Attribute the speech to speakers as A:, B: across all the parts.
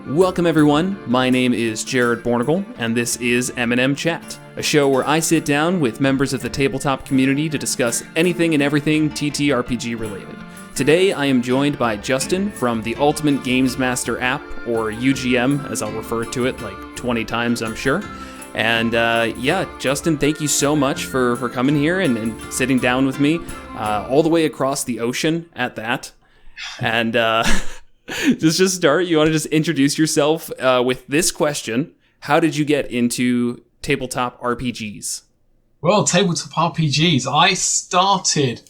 A: Welcome everyone, my name is Jared Bornagle, and this is M&M Chat, a show where I sit down with members of the tabletop community to discuss anything and everything TTRPG related. Today I am joined by Justin from the Ultimate Games Master app, or UGM as I'll refer to it like 20 times I'm sure. And Justin, thank you so much for coming here and sitting down with me all the way across the ocean at that. And just start, you want to just introduce yourself with this question. How did you get into tabletop RPGs?
B: Well, tabletop RPGs, I started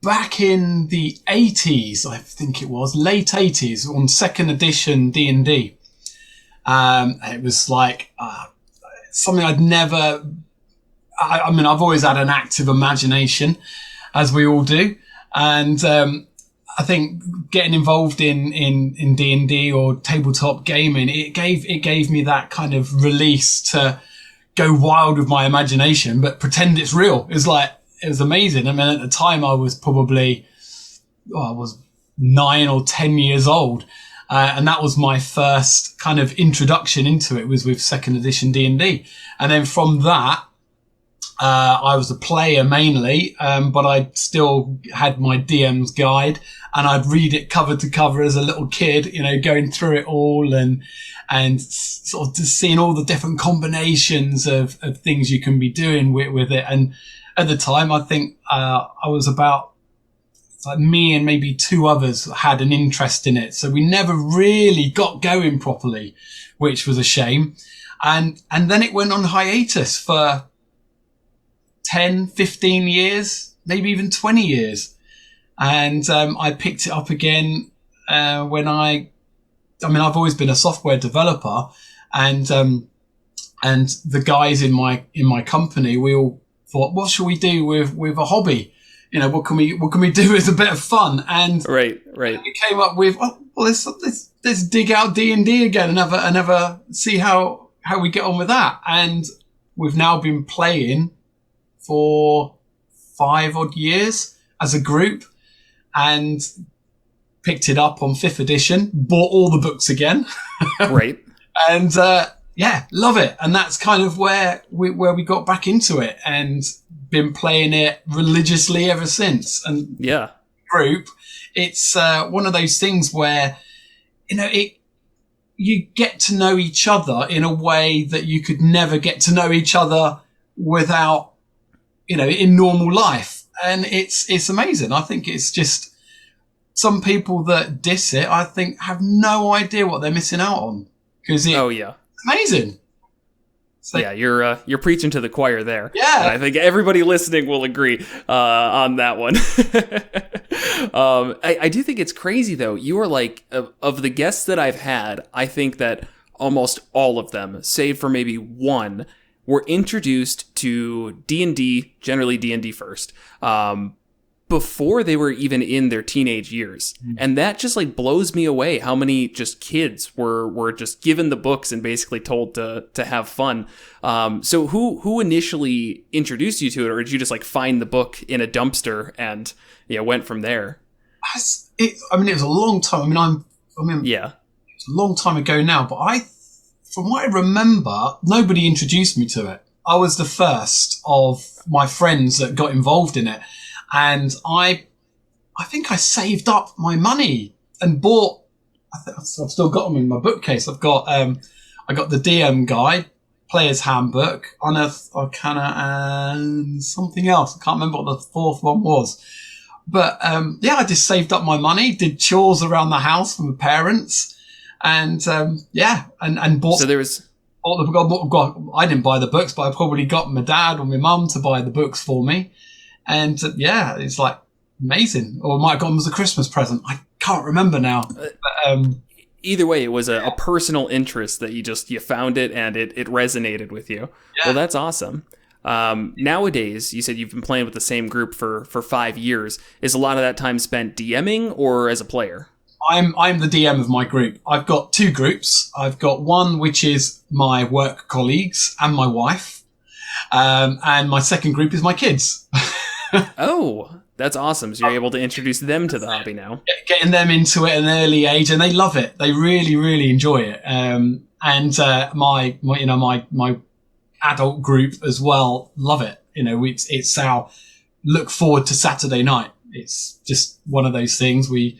B: back in the 80s, I think it was, late 80s, on 2nd edition D&D. It was like something I'd never... I mean, I've always had an active imagination, as we all do. And I think getting involved in D&D or tabletop gaming, it gave me that kind of release to go wild with my imagination, but pretend it's real. It was amazing. I mean, at the time I was probably, I was 9 or 10 years old. And that was my first kind of introduction into it, was with 2nd edition D&D. And then from that, I was a player mainly, but I still had my DM's guide, and I'd read it cover to cover as a little kid, you know, going through it all and sort of just seeing all the different combinations of things you can be doing with it. And at the time, I think, I was about, like me and maybe 2 others had an interest in it. So we never really got going properly, which was a shame. And then it went on hiatus for 10, 15 years, maybe even 20 years. And I picked it up again when I've always been a software developer, and the guys in my company, we all thought, what should we do with a hobby? You know, what can we do as a bit of fun? And
A: right.
B: We came up with, let's dig out D&D again and have see how we get on with that. And we've now been playing for 5 odd years as a group, and picked it up on 5th edition, bought all the books again.
A: Right.
B: And love it. And that's kind of where we got back into it, and been playing it religiously ever since. And
A: yeah,
B: group, it's one of those things where, you know, you get to know each other in a way that you could never get to know each other without, you know, in normal life. And it's amazing. I think it's just, some people that diss it, I think, have no idea what they're missing out on, because it's amazing. So,
A: yeah, you're preaching to the choir there.
B: Yeah,
A: and I think everybody listening will agree on that one. I do think it's crazy though. You are like, of the guests that I've had, I think that almost all of them, save for maybe one, were introduced to D&D, generally D&D first, before they were even in their teenage years. And that just like blows me away, how many just kids were just given the books and basically told to have fun. So who initially introduced you to it, or did you just like find the book in a dumpster and went from there?
B: It was a long time. Yeah, it's a long time ago now, but from what I remember, nobody introduced me to it. I was the first of my friends that got involved in it. And I think I saved up my money and bought, I've still got them in my bookcase. I got the DM guide, Player's Handbook, Unearthed Arcana, and something else. I can't remember what the 4th one was. But, I just saved up my money, did chores around the house for my parents, and bought. So there was. I didn't buy the books, but I probably got my dad or my mum to buy the books for me. And it's like amazing. Or I might have got them as a Christmas present. I can't remember now. But,
A: either way, it was a personal interest that you found it and it resonated with you. Yeah. Well, that's awesome. Nowadays, you said you've been playing with the same group for 5 years. Is a lot of that time spent DMing or as a player?
B: I'm the DM of my group. I've got 2 groups. I've got one which is my work colleagues and my wife. And my second group is my kids.
A: Oh, That's awesome. So you're able to introduce them to the hobby now.
B: Getting them into it at an early age, and they love it. They really, really enjoy it. And my adult group as well love it. You know, it's our look forward to Saturday night. It's just one of those things. With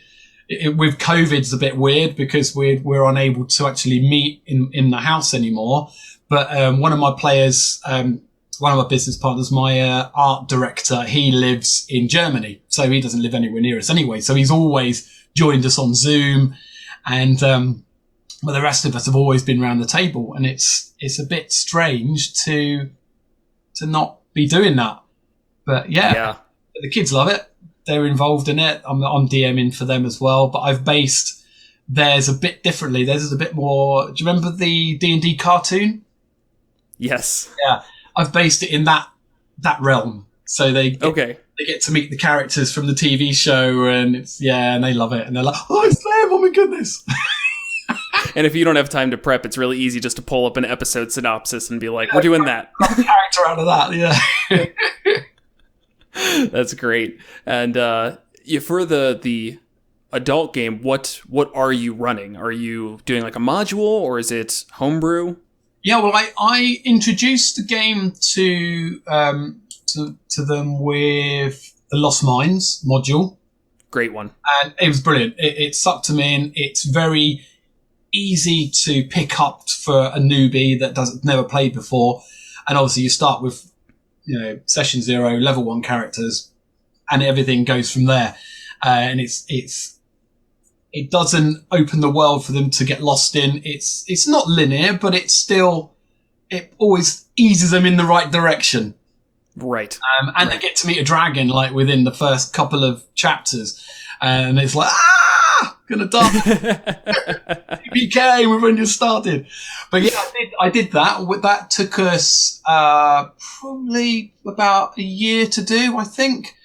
B: COVID, it's a bit weird because we're unable to actually meet in the house anymore. But one of my players, one of my business partners, my art director, he lives in Germany, so he doesn't live anywhere near us anyway. So he's always joined us on Zoom, and but the rest of us have always been around the table, and it's a bit strange to not be doing that. But yeah. The kids love it. They're involved in it. I'm DMing for them as well, but I've based theirs a bit differently. Theirs is a bit more. Do you remember the D&D cartoon?
A: Yes.
B: Yeah. I've based it in that realm. So they get to meet the characters from the TV show, and and they love it. And they're like, oh, it's them, oh my goodness.
A: And if you don't have time to prep, it's really easy just to pull up an episode synopsis and be like, we're doing that.
B: Character out of that, yeah.
A: That's great. And for the adult game, what are you running? Are you doing like a module, or is it homebrew?
B: Yeah, well, I introduced the game to them with the Lost Mines module.
A: Great one.
B: And it was brilliant. It sucked them in. It's very easy to pick up for a newbie that never played before. And obviously you start with, session 0, level 1 characters, and everything goes from there. And it doesn't open the world for them to get lost in. It's not linear, but it always eases them in the right direction.
A: Right.
B: They get to meet a dragon like within the first couple of chapters, and it's like, gonna die. PK when you started. But yeah, I did that. That took us probably about a year to do, I think.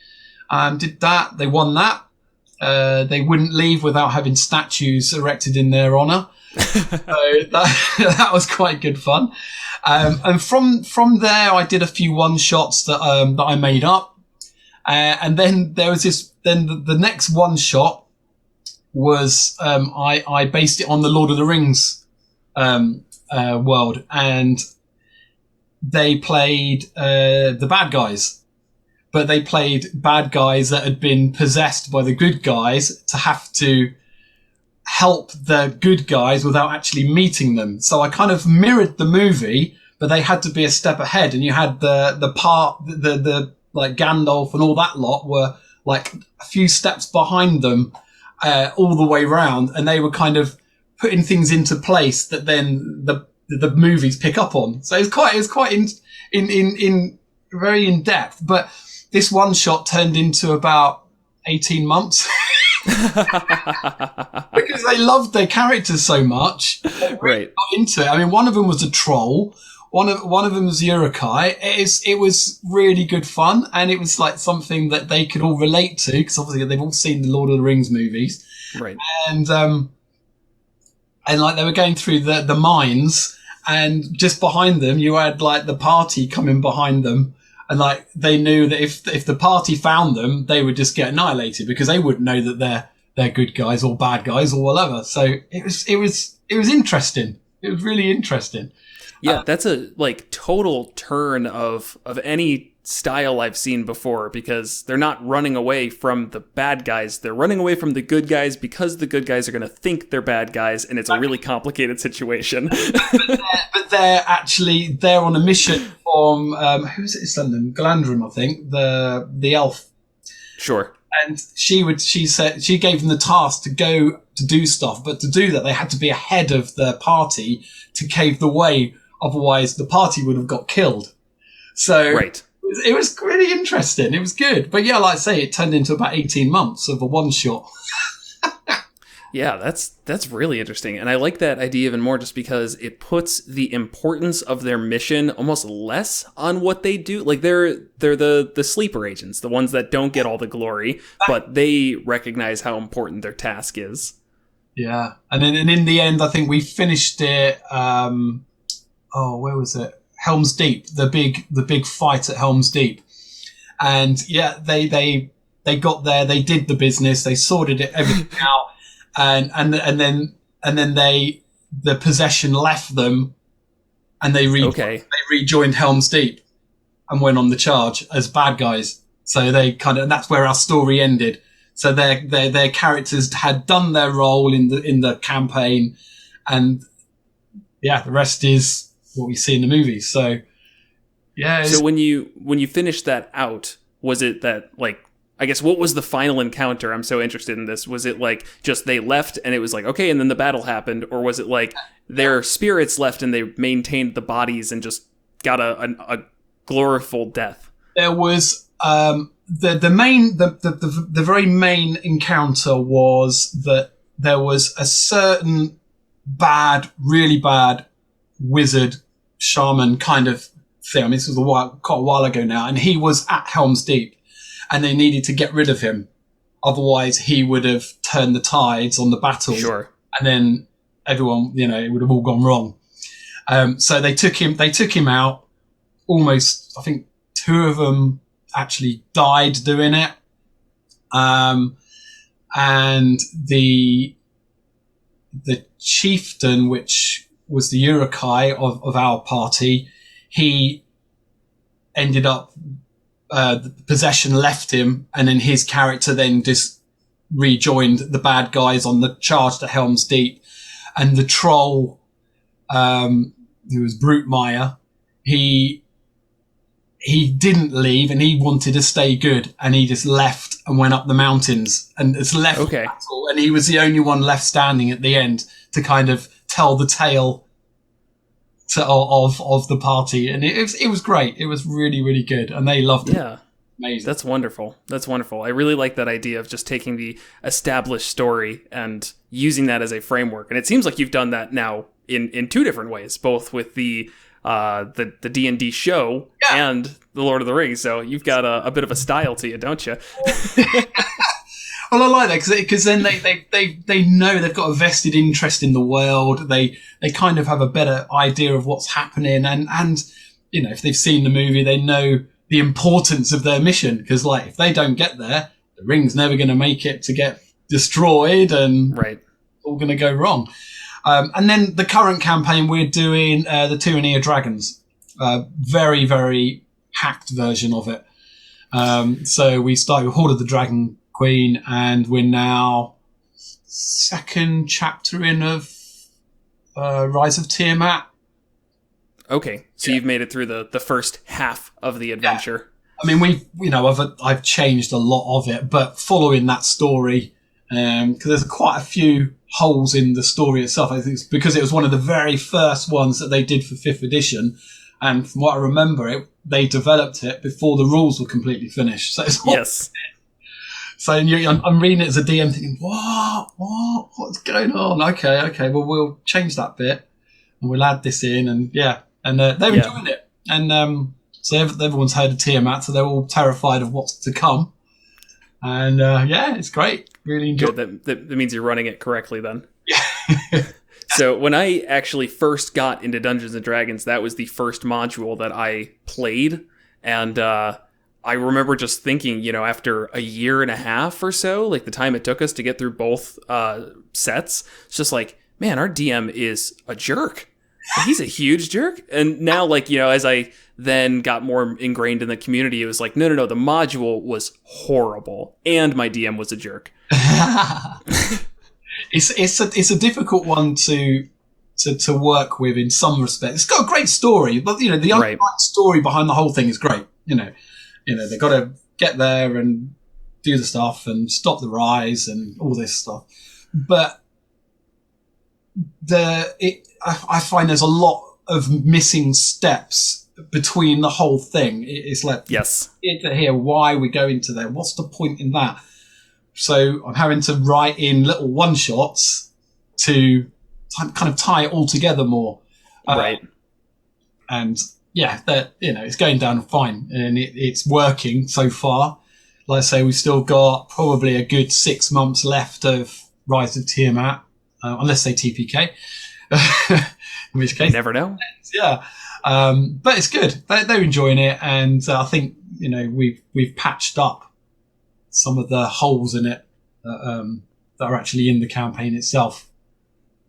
B: Did that. They won that. They wouldn't leave without having statues erected in their honour. So that was quite good fun. And from there, I did a few one-shots that I made up. And then there was the next one-shot was I based it on the Lord of the Rings world, and they played the bad guys. But they played bad guys that had been possessed by the good guys to have to help the good guys without actually meeting them. So I kind of mirrored the movie, but they had to be a step ahead. And you had the like Gandalf and all that lot were like a few steps behind them, all the way round. And they were kind of putting things into place that then the movies pick up on. So it's quite in very in depth, but this one shot turned into about 18 months because they loved their characters so much. They really got into it. I mean, one of them was a troll. One of them was Urukai. It was really good fun, and it was like something that they could all relate to because obviously they've all seen the Lord of the Rings movies,
A: right?
B: And like they were going through the mines, and just behind them you had like the party coming behind them. And like they knew that if the party found them, they would just get annihilated because they wouldn't know that they're good guys or bad guys or whatever. So it was interesting. It was really interesting.
A: Yeah, that's a like total turn of any style I've seen before, because they're not running away from the bad guys. They're running away from the good guys because the good guys are going to think they're bad guys, and it's a really complicated situation.
B: but they're on a mission from who's it? It's London, Galandrim, I think, the elf.
A: Sure.
B: And she gave them the task to go to do stuff, but to do that they had to be ahead of the party to pave the way. Otherwise, the party would have got killed. So
A: right.
B: It was really interesting. It was good. But yeah, like I say, it turned into about 18 months of a one-shot.
A: Yeah, that's really interesting. And I like that idea even more just because it puts the importance of their mission almost less on what they do. Like they're the sleeper agents, the ones that don't get all the glory, but they recognize how important their task is. Yeah. And in the end, I think we finished it... where was it? Helm's Deep, the big fight at Helm's Deep. And yeah, they
B: they got there, they did the business, they sorted everything out, and then the possession left them, and they rejoined Helm's Deep and went on the charge as bad guys. So and that's where our story ended. So their characters had done their role in the campaign, and the rest is what we see in the movies. So yeah.
A: So when you finished that out, was it that, like, I guess, what was the final encounter? I'm so interested in this. Was it like just they left and it was like, okay, and then the battle happened? Or was it like their spirits left and they maintained the bodies and just got a gloriful death?
B: There was the very main encounter was that there was a certain really bad wizard shaman kind of thing. I mean, this was quite a while ago now, and he was at Helm's Deep, and they needed to get rid of him. Otherwise, he would have turned the tides on the battle.
A: Sure.
B: And then everyone, it would have all gone wrong. So they took him out. Almost, I think 2 of them actually died doing it. And the chieftain, which was the Urukai of our party, he ended up, the possession left him, and then his character then just rejoined the bad guys on the charge to Helm's Deep. And the troll, who was Brutemeyer, he didn't leave, and he wanted to stay good, and he just left and went up the mountains and it's left the battle, and he was the only one left standing at the end to kind of tell the tale of the party. And it was great. It was really, really good, and they loved it.
A: Yeah.
B: Amazing.
A: That's wonderful. I really like that idea of just taking the established story and using that as a framework. And it seems like you've done that now in 2 different ways, both with the D&D show and the Lord of the Rings. So you've got a bit of a style to you, don't you?
B: Well, I like that because then they know they've got a vested interest in the world. They kind of have a better idea of what's happening, and if they've seen the movie, they know the importance of their mission. Because if they don't get there, the ring's never going to make it to get destroyed, and
A: right,
B: all going to go wrong. And then the current campaign, we're doing the Tyranny of Dragons, very, very hacked version of it. So we started with Horde of the Dragon Queen, and we're now 2nd chapter in of Rise of Tiamat.
A: Okay, so you've made it through the first half of the adventure.
B: Yeah. I mean, I've changed a lot of it, but following that story, because there's quite a few holes in the story itself. I think it's because it was one of the very first ones that they did for 5th edition, and from what I remember, they developed it before the rules were completely finished. So it's
A: yes.
B: So I'm reading it as a DM, thinking, what's going on? Okay, well, we'll change that bit, and we'll add this in, and they're enjoying it, and so everyone's heard of Tiamat, so they're all terrified of what's to come, and it's great. Really enjoyed it.
A: That means you're running it correctly then. Yeah. So when I actually first got into Dungeons & Dragons, that was the first module that I played. And I remember just thinking, after a year and a half or so, like the time it took us to get through both sets, it's just like, man, our DM is a jerk. He's a huge jerk. And now, as I then got more ingrained in the community, it was like, no, the module was horrible. And my DM was a jerk.
B: It's a difficult one to work with in some respects. It's got a great story, but the underlying story behind the whole thing is great. They've got to get there and do the stuff and stop the rise and all this stuff. But I find there's a lot of missing steps between the whole thing. It's like,
A: yes,
B: here, why we go into there? What's the point in that? So I'm having to write in little one-shots to kind of tie it all together more.
A: Right.
B: And it's going down fine, and it's working so far. Like I say, we've still got probably a good 6 months left of Rise of Tiamat, unless they TPK. In which case,
A: you never know.
B: Yeah. But it's good. They're enjoying it, and I think we've patched up some of the holes in it that are actually in the campaign itself.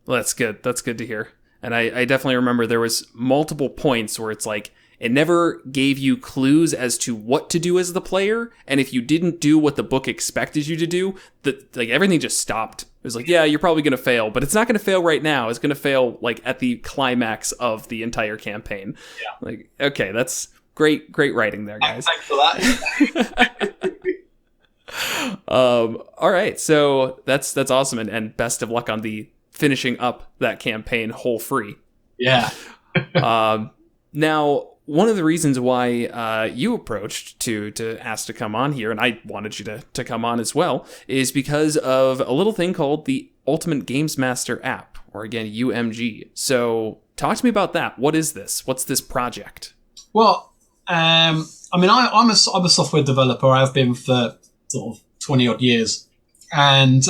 A: Well, that's good. That's good to hear. And I definitely remember there was multiple points where it's like, it never gave you clues as to what to do as the player, and if you didn't do what the book expected you to do, like everything just stopped. It was like, yeah, you're probably going to fail, but it's not going to fail right now. It's going to fail like at the climax of the entire campaign. Yeah. Like, okay, that's great writing there, guys.
B: Thanks for that.
A: All right, so that's awesome, and best of luck on the finishing up that campaign whole free.
B: Yeah.
A: Now, one of the reasons why you approached to ask to come on here, and I wanted you to come on as well, is because of a little thing called the Ultimate Games Master app, or again, UMG. So talk to me about that. What is this? What's this project? Well,
B: I'm a software developer. I've been for sort of 20 odd years. And as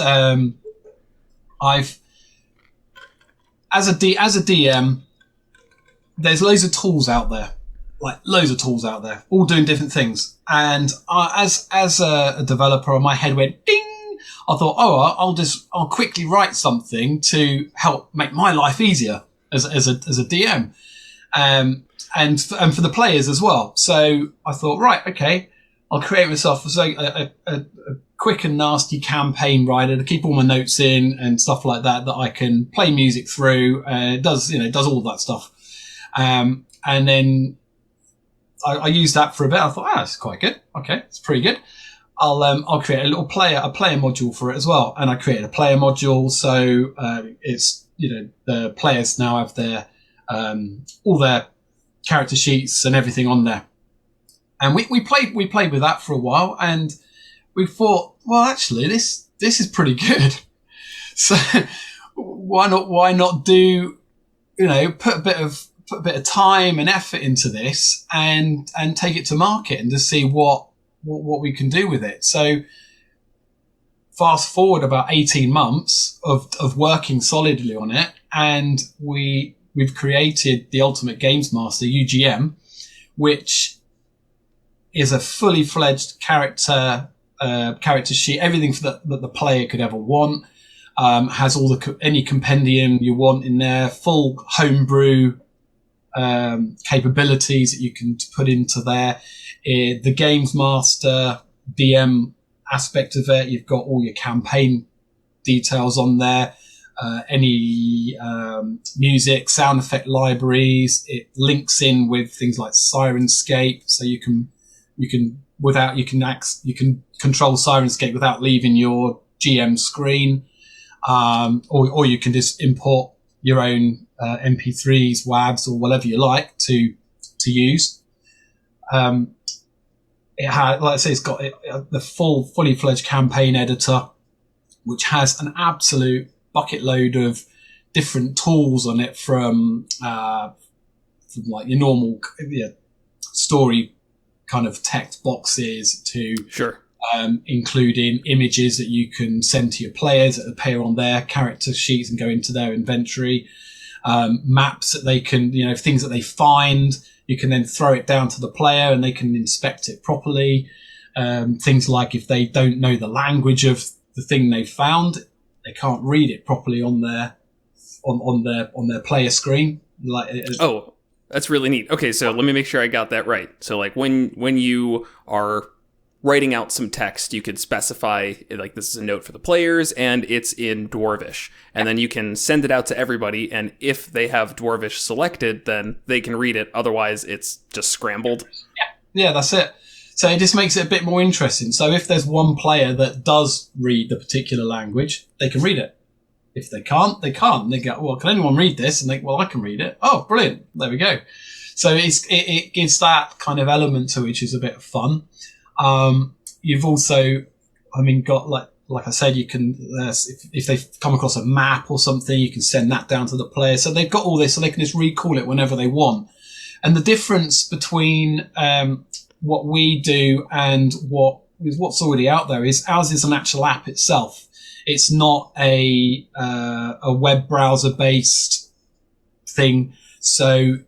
B: a DM, there's loads of tools out there. All doing different things. And as a developer, my head went ding. I thought, I'll quickly write something to help make my life easier as a DM, and for the players as well. So I thought, right, okay, I'll create myself a quick and nasty campaign writer to keep all my notes in and stuff like that I can play music through. It does all that stuff. And then I used that for a bit. I thought, it's quite good. Okay, it's pretty good. I'll create a little player module for it as well. And I created a player module. So, it's, the players now have their, all their character sheets and everything on there. And we played with that for a while, and we thought, well, actually, this is pretty good. So why not do, put a bit of time and effort into this and take it to market and to see what we can do with it. So fast forward about 18 months of working solidly on it, and we've created the Ultimate Games Master, UGM, which is a fully fledged character sheet, everything that the player could ever want. Has all any compendium you want in there, full homebrew capabilities that you can put into there. The Games Master DM aspect of it, you've got all your campaign details on there, any music, sound effect libraries. It links in with things like Sirenscape, so you can control Sirenscape without leaving your GM screen, or you can just import your own MP3s, WAVs, or whatever you like to use. It had, like I say, it's got the fully fledged campaign editor, which has an absolute bucket load of different tools on it, from like your normal story kind of text boxes to including images that you can send to your players that appear on their character sheets and go into their inventory, maps that they can, things that they find, you can then throw it down to the player and they can inspect it properly. Things like if they don't know the language of the thing they found, they can't read it properly on their player screen.
A: That's really neat. Okay, so let me make sure I got that right. So like when you are writing out some text, you could specify like this is a note for the players and it's in Dwarvish. And then you can send it out to everybody, and if they have Dwarvish selected, then they can read it. Otherwise, it's just scrambled.
B: Yeah, that's it. So it just makes it a bit more interesting. So if there's one player that does read the particular language, they can read it. If they can't, they can't. They go, well, can anyone read this? And I can read it. Oh, brilliant. There we go. So it gives that kind of element to it, which is a bit of fun. You've also, got like I said, you can, if they've come across a map or something, you can send that down to the player. So they've got all this, so they can just recall it whenever they want. And the difference between, what we do and what's already out there is ours is an actual app itself. It's not a web browser based thing. So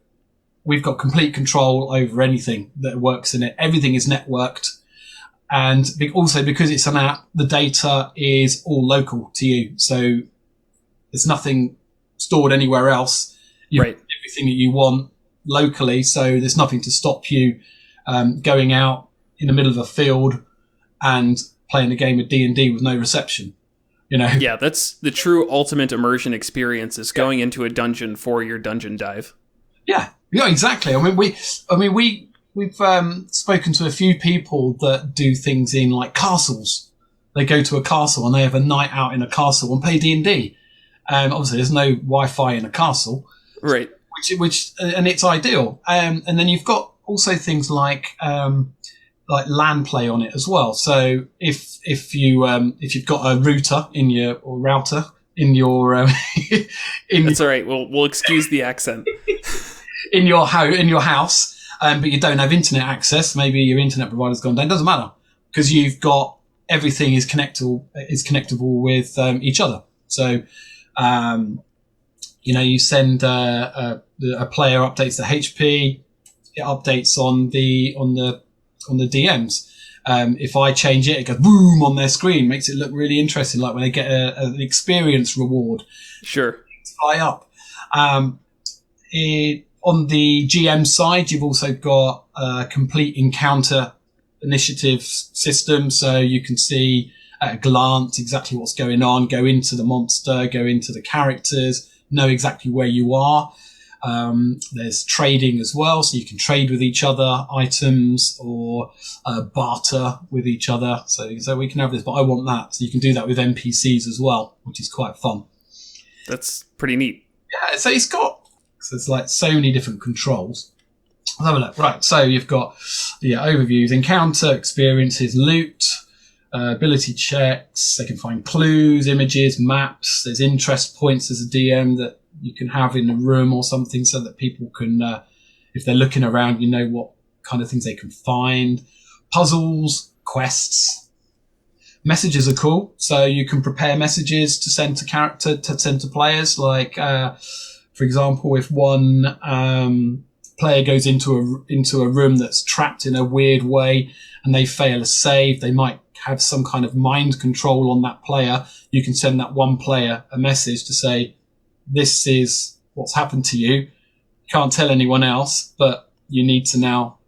B: we've got complete control over anything that works in it. Everything is networked. And also because it's an app, the data is all local to you. So there's nothing stored anywhere else. You have everything that you want locally. So there's nothing to stop you going out in the middle of a field and playing a game of D&D with no reception.
A: Yeah, that's the true ultimate immersion experience, is going into a dungeon for your dungeon dive.
B: Yeah, exactly. I mean, we've spoken to a few people that do things in like castles. They go to a castle and they have a night out in a castle and play D&D. Obviously, there's no Wi-Fi in a castle,
A: right?
B: Which and it's ideal. And then you've got also things like LAN play on it as well. So if you've got a router in your
A: that's all right. We'll excuse the accent.
B: in your house, but you don't have internet access. Maybe your internet provider's gone down. Doesn't matter, because you've got everything is connectable with each other. So you send a player updates the HP, it updates on the DMs. If I change it, it goes boom on their screen, makes it look really interesting, like when they get an experience reward.
A: Sure.
B: Fly up. On the GM side, you've also got a complete encounter initiative system, so you can see at a glance exactly what's going on, go into the monster, go into the characters, know exactly where you are. There's trading as well, so you can trade with each other, items, or barter with each other. So we can have this, but I want that. So you can do that with NPCs as well, which is quite fun.
A: That's pretty neat.
B: Yeah, so there's like so many different controls. Let's have a look. Right, so you've got overviews, encounter, experiences, loot, ability checks. They can find clues, images, maps. There's interest points as a DM that you can have in a room or something, so that people can, if they're looking around, what kind of things they can find. Puzzles, quests. Messages are cool, so you can prepare messages to send to players. Like, for example, if one player goes into a room that's trapped in a weird way and they fail a save, they might have some kind of mind control on that player. You can send that one player a message to say, this is what's happened to you. Can't tell anyone else, but you need to now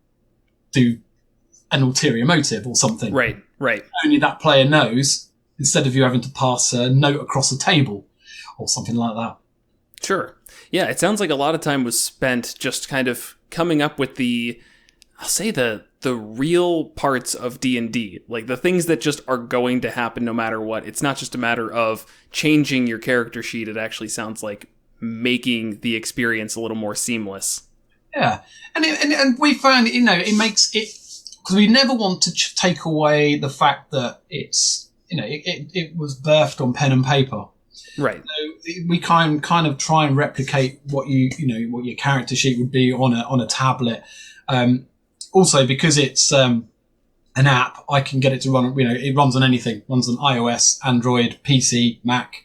B: do an ulterior motive or something.
A: Right.
B: Only that player knows, instead of you having to pass a note across a table or something like that.
A: Sure. Yeah, it sounds like a lot of time was spent just kind of coming up with the real parts of D&D, like the things that just are going to happen no matter what. It's not just a matter of changing your character sheet. It actually sounds like making the experience a little more seamless.
B: Yeah, and we found it makes it, because we never want to take away the fact that it's it was birthed on pen and paper.
A: Right.
B: So we kind of try and replicate what what your character sheet would be on a tablet. Also, because it's an app, I can get it to run. It runs on anything. It runs on iOS, Android, PC, Mac,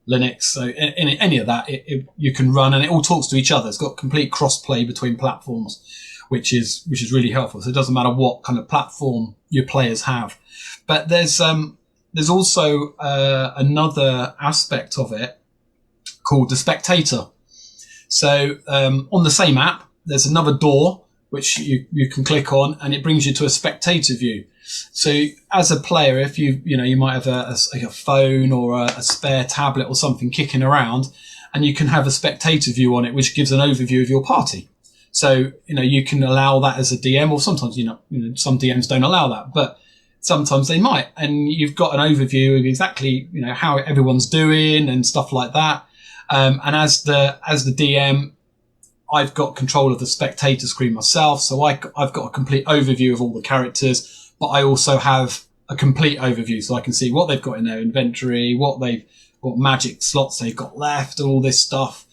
B: Linux. So any of that, you can run, and it all talks to each other. It's got complete cross-play between platforms, which is really helpful. So it doesn't matter what kind of platform your players have. But there's also another aspect of it called the spectator. So on the same app, there's another door which you can click on, and it brings you to a spectator view. So as a player, if you might have a phone or a spare tablet or something kicking around, and you can have a spectator view on it, which gives an overview of your party. So you can allow that as a DM, or sometimes some DMs don't allow that, but sometimes they might, and you've got an overview of exactly how everyone's doing and stuff like that. And as the DM, I've got control of the spectator screen myself, so I've got a complete overview of all the characters, but I also have a complete overview, so I can see what they've got in their inventory, what magic slots they've got left, and all this stuff.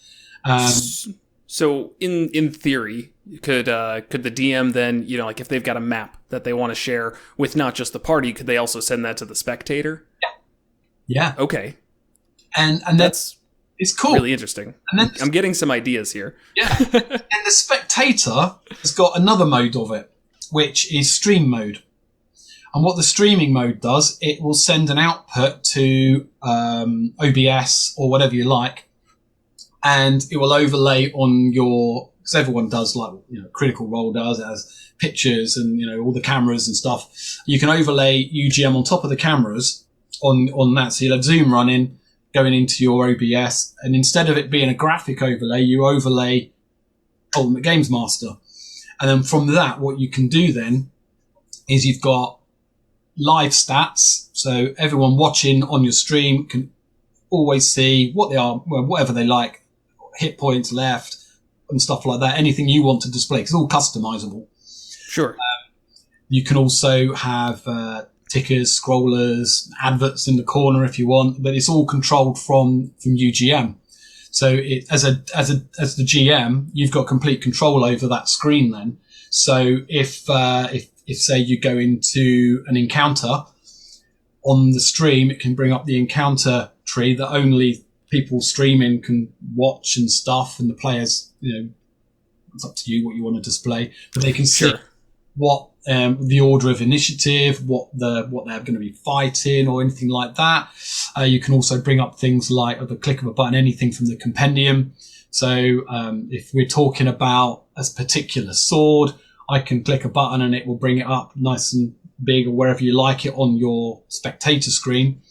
A: So in theory, could the DM then, like if they've got a map that they want to share with not just the party, could they also send that to the spectator?
B: Yeah.
A: Okay.
B: And that's it's cool.
A: Really interesting. And then I'm getting some ideas here.
B: Yeah. And the spectator has got another mode of it, which is stream mode. And what the streaming mode does, it will send an output to OBS or whatever you like, and it will overlay on your, because everyone does, like, Critical Role does, it has pictures and, all the cameras and stuff. You can overlay UGM on top of the cameras on that. So you'll have Zoom running, going into your OBS, and instead of it being a graphic overlay, you overlay Ultimate Games Master. And then from that, what you can do then is you've got live stats. So everyone watching on your stream can always see what they are, whatever they like, hit points left and stuff like that. Anything you want to display, 'cause it's all customizable.
A: Sure.
B: You can also have tickers, scrollers, adverts in the corner if you want, but it's all controlled from UGM. So as the GM, you've got complete control over that screen then. So if say you go into an encounter on the stream, it can bring up the encounter tree that only people streaming can watch and stuff, and the players, it's up to you what you want to display, but they can see what the order of initiative, what they're going to be fighting, or anything like that. You can also bring up things like, at the click of a button, anything from the compendium. So if we're talking about a particular sword, I can click a button and it will bring it up nice and big, or wherever you like it on your spectator screen,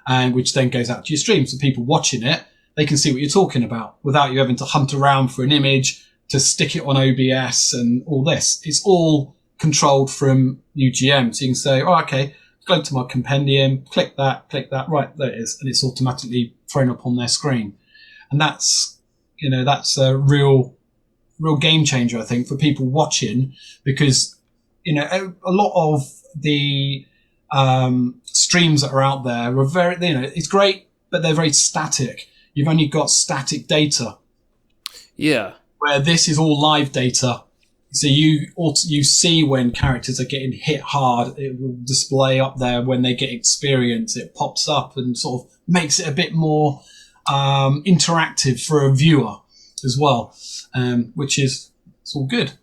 B: and which then goes out to your stream. So people watching it, they can see what you're talking about without you having to hunt around for an image to stick it on OBS and all this. It's all controlled from UGM. So you can say, okay, go to my compendium, click that, right, there it is. And it's automatically thrown up on their screen. And that's a real game changer, I think, for people watching, because, a lot of the streams that are out there are very, it's great, but they're very static. You've only got static data.
A: Yeah.
B: Where this is all live data. So you see when characters are getting hit hard, it will display up there. When they get experience, it pops up and sort of makes it a bit more interactive for a viewer as well, which is, it's all good.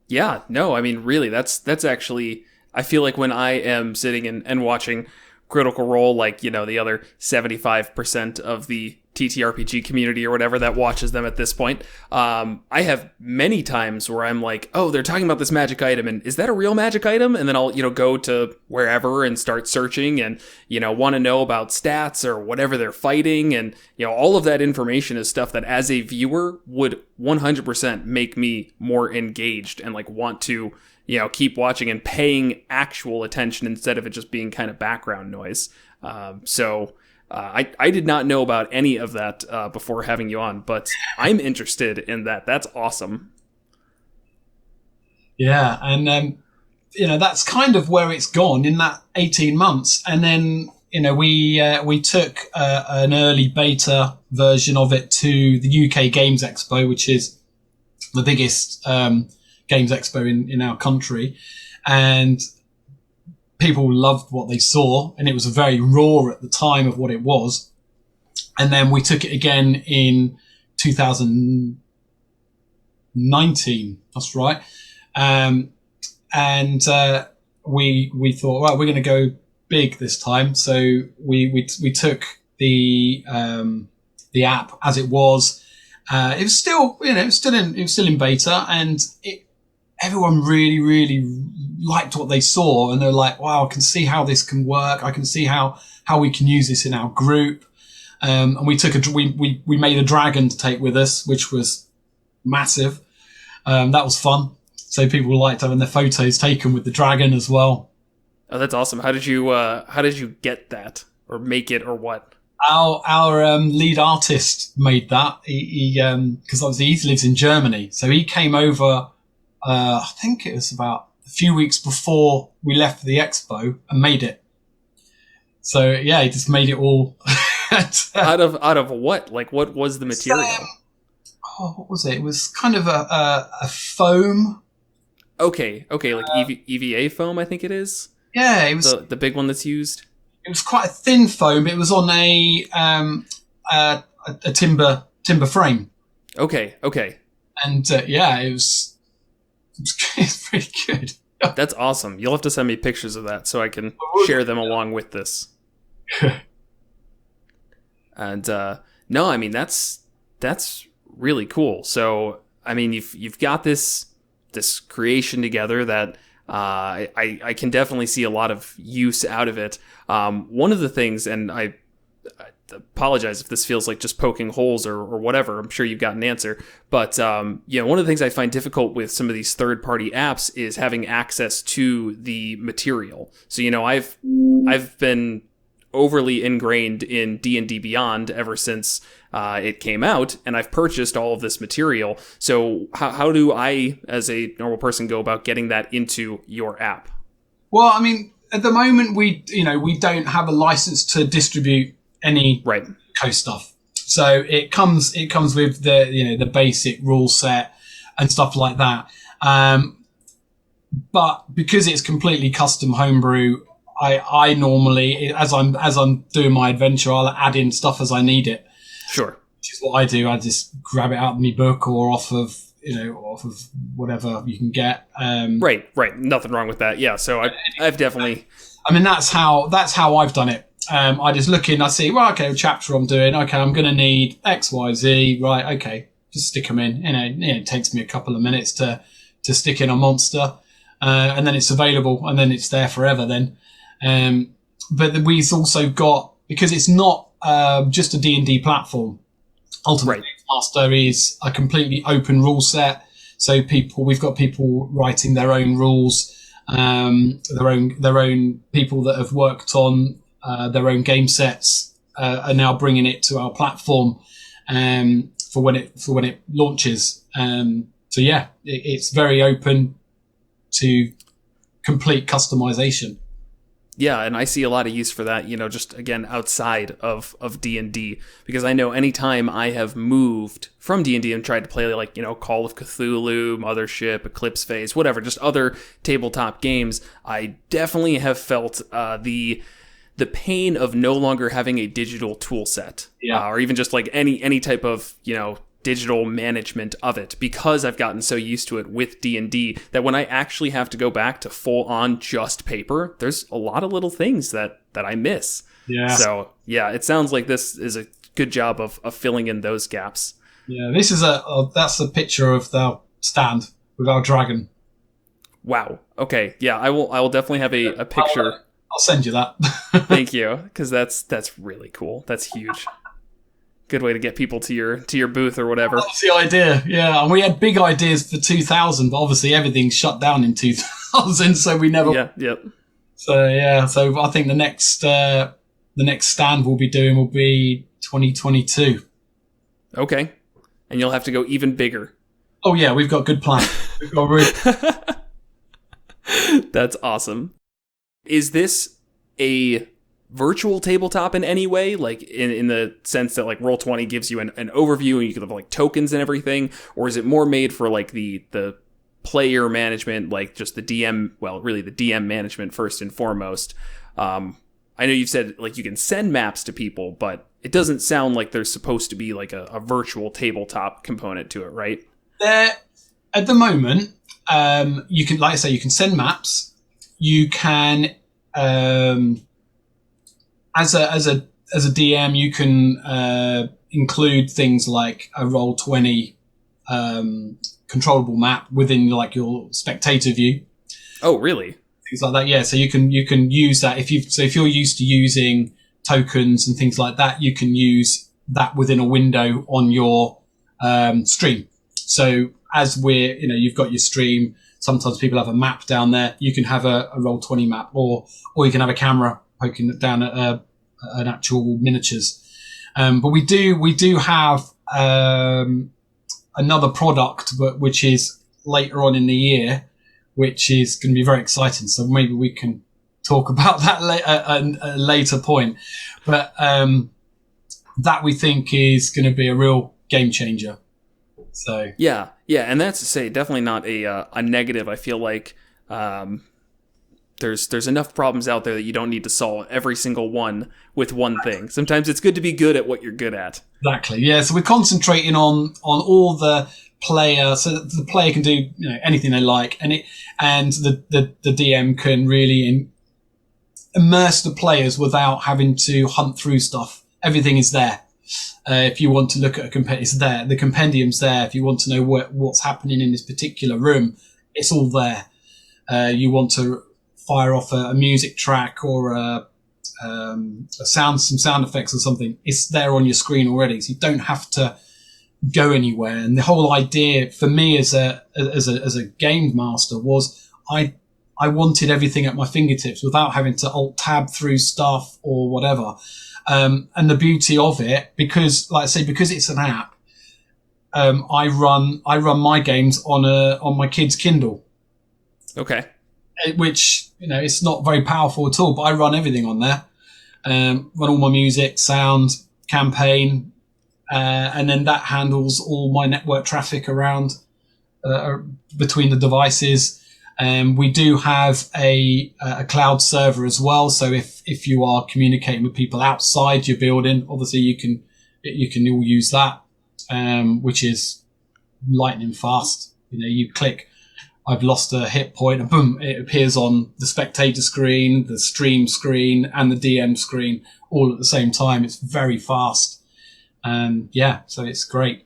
A: Yeah, no, I mean, really, that's actually, I feel like when I am sitting and watching Critical Role, like, the other 75% of the TTRPG community or whatever that watches them at this point, I have many times where I'm like, oh, they're talking about this magic item, and is that a real magic item? And then I'll, go to wherever and start searching and, want to know about stats or whatever they're fighting. And, all of that information is stuff that as a viewer would 100% make me more engaged and like want to, keep watching and paying actual attention instead of it just being kind of background noise. I did not know about any of that before having you on, but I'm interested in that. That's awesome.
B: Yeah, and that's kind of where it's gone in that 18 months. And then we took an early beta version of it to the UK Games Expo, which is the biggest Games Expo in our country, and people loved what they saw, and it was very raw at the time of what it was. And then we took it again in 2019. That's right. We thought, well, we're going to go big this time. So we took the app as it was. It was still, it was still in beta, and everyone really, really liked what they saw, and they're like, wow, I can see how this can work. I can see how we can use this in our group. And we made a dragon to take with us, which was massive. That was fun. So people liked having their photos taken with the dragon as well.
A: Oh, that's awesome. How did you get that, or make it, or what?
B: Our lead artist made that. He because obviously he lives in Germany, so he came over. I think it was about a few weeks before we left for the expo, and made it. So yeah, he just made it all.
A: out of what? Like, what was the material?
B: What was it? It was kind of a foam.
A: Okay, like EVA foam, I think it is.
B: Yeah, it was
A: the big one that's used.
B: It was quite a thin foam. It was on a timber frame.
A: Okay.
B: And yeah, it was pretty good.
A: That's awesome. You'll have to send me pictures of that so I can share them along with this. And no, I mean that's really cool. So I mean you've got this creation together that I can definitely see a lot of use out of it. One of the things, and I apologize if this feels like just poking holes or whatever. I'm sure you've got an answer. But, one of the things I find difficult with some of these third-party apps is having access to the material. So, I've been overly ingrained in D&D Beyond ever since it came out, and I've purchased all of this material. So how do I, as a normal person, go about getting that into your app?
B: Well, I mean, at the moment, we don't have a license to distribute any co-stuff. So it comes with the basic rule set and stuff like that. But because it's completely custom homebrew, I normally, as I'm doing my adventure, I'll add in stuff as I need it.
A: Sure.
B: Which is what I do. I just grab it out of my book or off of whatever you can get.
A: Right. Nothing wrong with that. Yeah. So I've definitely.
B: I mean, that's how I've done it. I just look in, I see, well, okay, chapter I'm doing, okay, I'm going to need X, Y, Z, right, okay, just stick them in. It takes me a couple of minutes to stick in a monster, and then it's available, and then it's there forever then. But we've also got, because it's not just a D&D platform, Ultimate Master is a completely open rule set, so we've got people writing their own rules, their own people that have worked on their own game sets are now bringing it to our platform for when it launches. So yeah, it's very open to complete customization.
A: Yeah, and I see a lot of use for that, just again outside of D&D, because I know anytime I have moved from D&D and tried to play like, Call of Cthulhu, Mothership, Eclipse Phase, whatever, just other tabletop games, I definitely have felt the pain of no longer having a digital tool set, or even just like any type of, digital management of it, because I've gotten so used to it with D&D that when I actually have to go back to full on just paper, there's a lot of little things that I miss. Yeah. So yeah, it sounds like this is a good job of filling in those gaps.
B: Yeah. This is that's a picture of the stand with our dragon.
A: Wow. Okay. Yeah. I will definitely have a picture.
B: I'll send you that.
A: Thank you. Cause that's really cool. That's huge. Good way to get people to your booth or whatever.
B: That's the idea, yeah. And we had big ideas for 2000, but obviously everything shut down in 2000, so we never.
A: Yeah, yep.
B: So yeah, so I think the next stand we'll be doing will be 2022.
A: Okay, and you'll have to go even bigger.
B: Oh yeah, we've got good plans. We've got really.
A: That's awesome. Is this a virtual tabletop in any way, like in the sense that like Roll20 gives you an overview and you can have like tokens and everything, or is it more made for like the player management, like just the DM, well really the DM management first and foremost? I know you've said like you can send maps to people, but it doesn't sound like there's supposed to be like a virtual tabletop component to it, right?
B: At the moment, you can, like I say, you can send maps, you can as a DM, you can include things like a Roll20 controllable map within like your spectator view.
A: Oh, really?
B: Things like that, yeah. So you can use that if you're used to using tokens and things like that, you can use that within a window on your stream. So as you've got your stream. Sometimes people have a map down there. You can have a Roll20 map, or you can have a camera poking down at an actual miniatures. But we do have another product, but which is later on in the year, which is going to be very exciting. So maybe we can talk about that at a later point. But that we think is going to be a real game changer. So yeah,
A: and that's to say definitely not a negative. I feel like there's enough problems out there that you don't need to solve every single one with one thing. Sometimes it's good to be good at what you're good at.
B: Exactly. Yeah. So we're concentrating on all the player, so that the player can do anything they like, and the DM can really immerse the players without having to hunt through stuff. Everything is there. If you want to look at it's there. The compendium's there. If you want to know what's happening in this particular room, it's all there. You want to fire off a music track or some sound effects or something. It's there on your screen already, so you don't have to go anywhere. And the whole idea for me as a game master was I wanted everything at my fingertips without having to alt tab through stuff or whatever. And the beauty of it, because like I say, because it's an app, I run my games on my kid's Kindle.
A: Okay.
B: Which, it's not very powerful at all, but I run everything on there. Run all my music, sound, campaign, and then that handles all my network traffic around between the devices. We do have a cloud server as well. So if you are communicating with people outside your building, obviously you can all use that, which is lightning fast. You click, I've lost a hit point, and boom, it appears on the spectator screen, the stream screen, and the DM screen all at the same time. It's very fast. So it's great.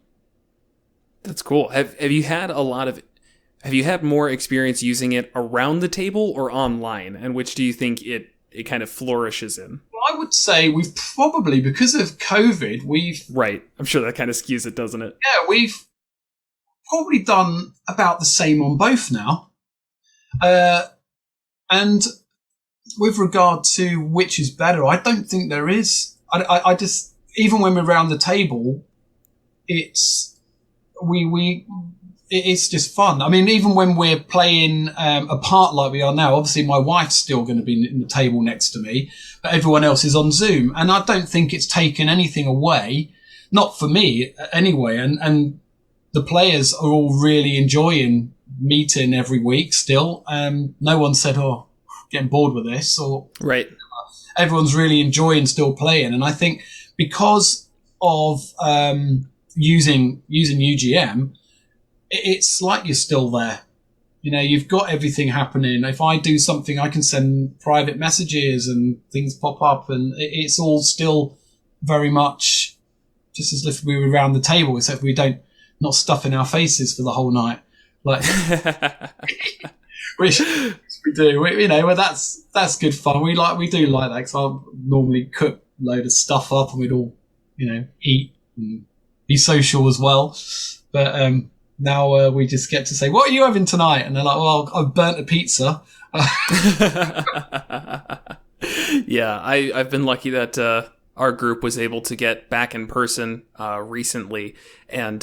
A: That's cool. Have you had more experience using it around the table or online? And which do you think it kind of flourishes in?
B: Well, I would say we've probably, because of COVID,
A: Right. I'm sure that kind of skews it, doesn't it?
B: Yeah, we've probably done about the same on both now. And with regard to which is better, I don't think there is. I just, even when we're around the table, it's just fun. I mean, even when we're playing apart like we are now, obviously my wife's still going to be in the table next to me, but everyone else is on Zoom. And I don't think it's taken anything away, not for me anyway. And the players are all really enjoying meeting every week still. No one said, oh, getting bored with this, or
A: right.
B: Everyone's really enjoying still playing. And I think because of using UGM, it's like you're still there. You've got everything happening. If I do something, I can send private messages and things pop up, and it's all still very much just as if we were around the table, except we not stuffing our faces for the whole night, like which we do. Well, that's good fun. We do like that, because I'll normally cook a load of stuff up, and we'd all eat and be social as well. But now we just get to say, what are you having tonight? And they're like, well, I've burnt a pizza.
A: Yeah, I've been lucky that our group was able to get back in person recently, and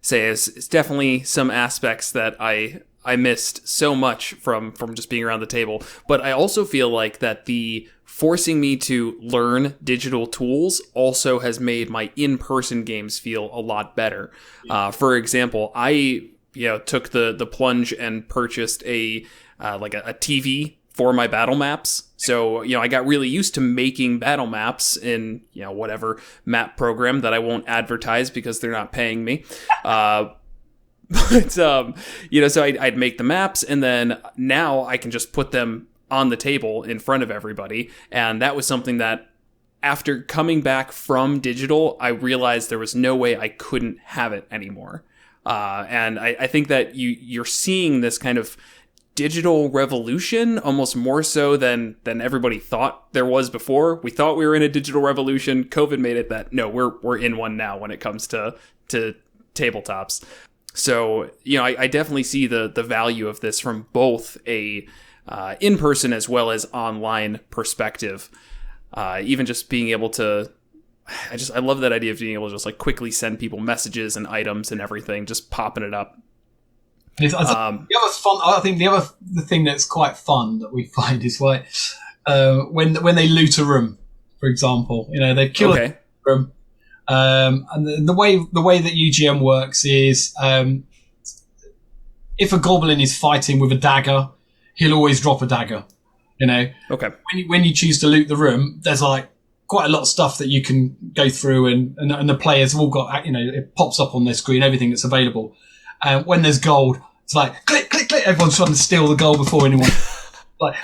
A: say it's definitely some aspects that I missed so much from just being around the table. But I also feel like that the forcing me to learn digital tools also has made my in-person games feel a lot better. For example, I took the plunge and purchased a TV for my battle maps. So, I got really used to making battle maps in, whatever map program that I won't advertise because they're not paying me. So I'd make the maps, and then now I can just put them on the table in front of everybody. And that was something that after coming back from digital, I realized there was no way I couldn't have it anymore. And I think that you're seeing this kind of digital revolution almost more so than everybody thought there was before. We thought we were in a digital revolution. COVID made it that no, we're in one now when it comes to tabletops. So, I definitely see the value of this from both a in-person as well as online perspective. Even just being able to, I love that idea of being able to just like quickly send people messages and items and everything, just popping it up.
B: The other fun, I think the thing that's quite fun that we find is when they loot a room, for example, they kill a room. And the way that UGM works is, if a goblin is fighting with a dagger, he'll always drop a dagger. You know,
A: Okay.
B: When you choose to loot the room, there's like quite a lot of stuff that you can go through, and the players have all got, you know, it pops up on their screen, everything that's available. When there's gold, it's like click, click, click. Everyone's trying to steal the gold before anyone. Like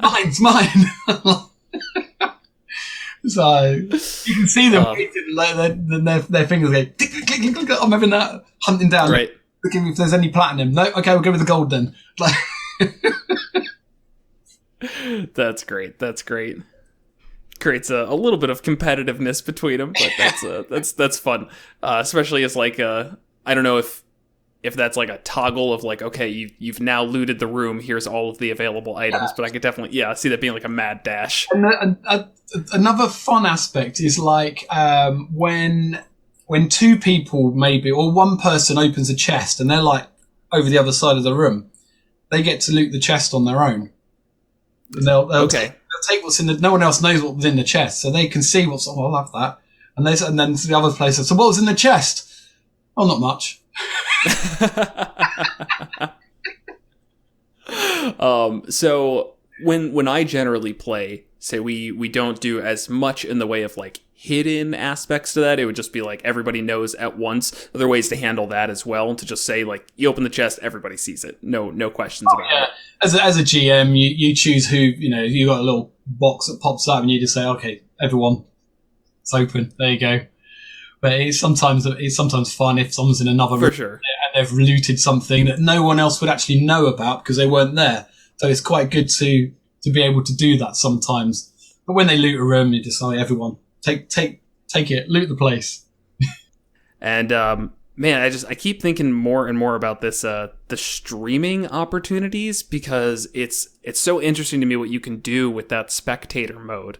B: mine's mine. So you can see them waiting, like their fingers go click, click, click, click, click. I'm having that, hunting down,
A: right,
B: looking if there's any platinum. No, okay, we'll go with the gold then. Like,
A: that's great. That's great. Creates a little bit of competitiveness between them, but that's fun. Especially as like I don't know if that's like a toggle of like, okay, you've now looted the room. Here's all of the available items, but I could definitely see that being like a mad dash.
B: And another fun aspect is like when two people maybe, or one person opens a chest and they're like over the other side of the room, they get to loot the chest on their own. And they'll take what's in the. No one else knows what's in the chest, so they can see what's. Oh, I'll have that. And then the other place says, so what was in the chest? Oh, not much.
A: So when I generally play, say we don't do as much in the way of like hidden aspects to that. It would just be like everybody knows at once. Other ways to handle that as well, to just say like you open the chest, everybody sees it. No questions about it.
B: As a GM, you choose who, you know, you got a little box that pops up and you just say, okay, everyone, it's open. There you go. But it's sometimes fun if someone's in another room
A: sure.
B: and they've looted something that no one else would actually know about because they weren't there. So it's quite good to be able to do that sometimes. But when they loot a room, you just say, everyone, take it, loot the place.
A: And man, I keep thinking more and more about this the streaming opportunities, because it's so interesting to me what you can do with that spectator mode.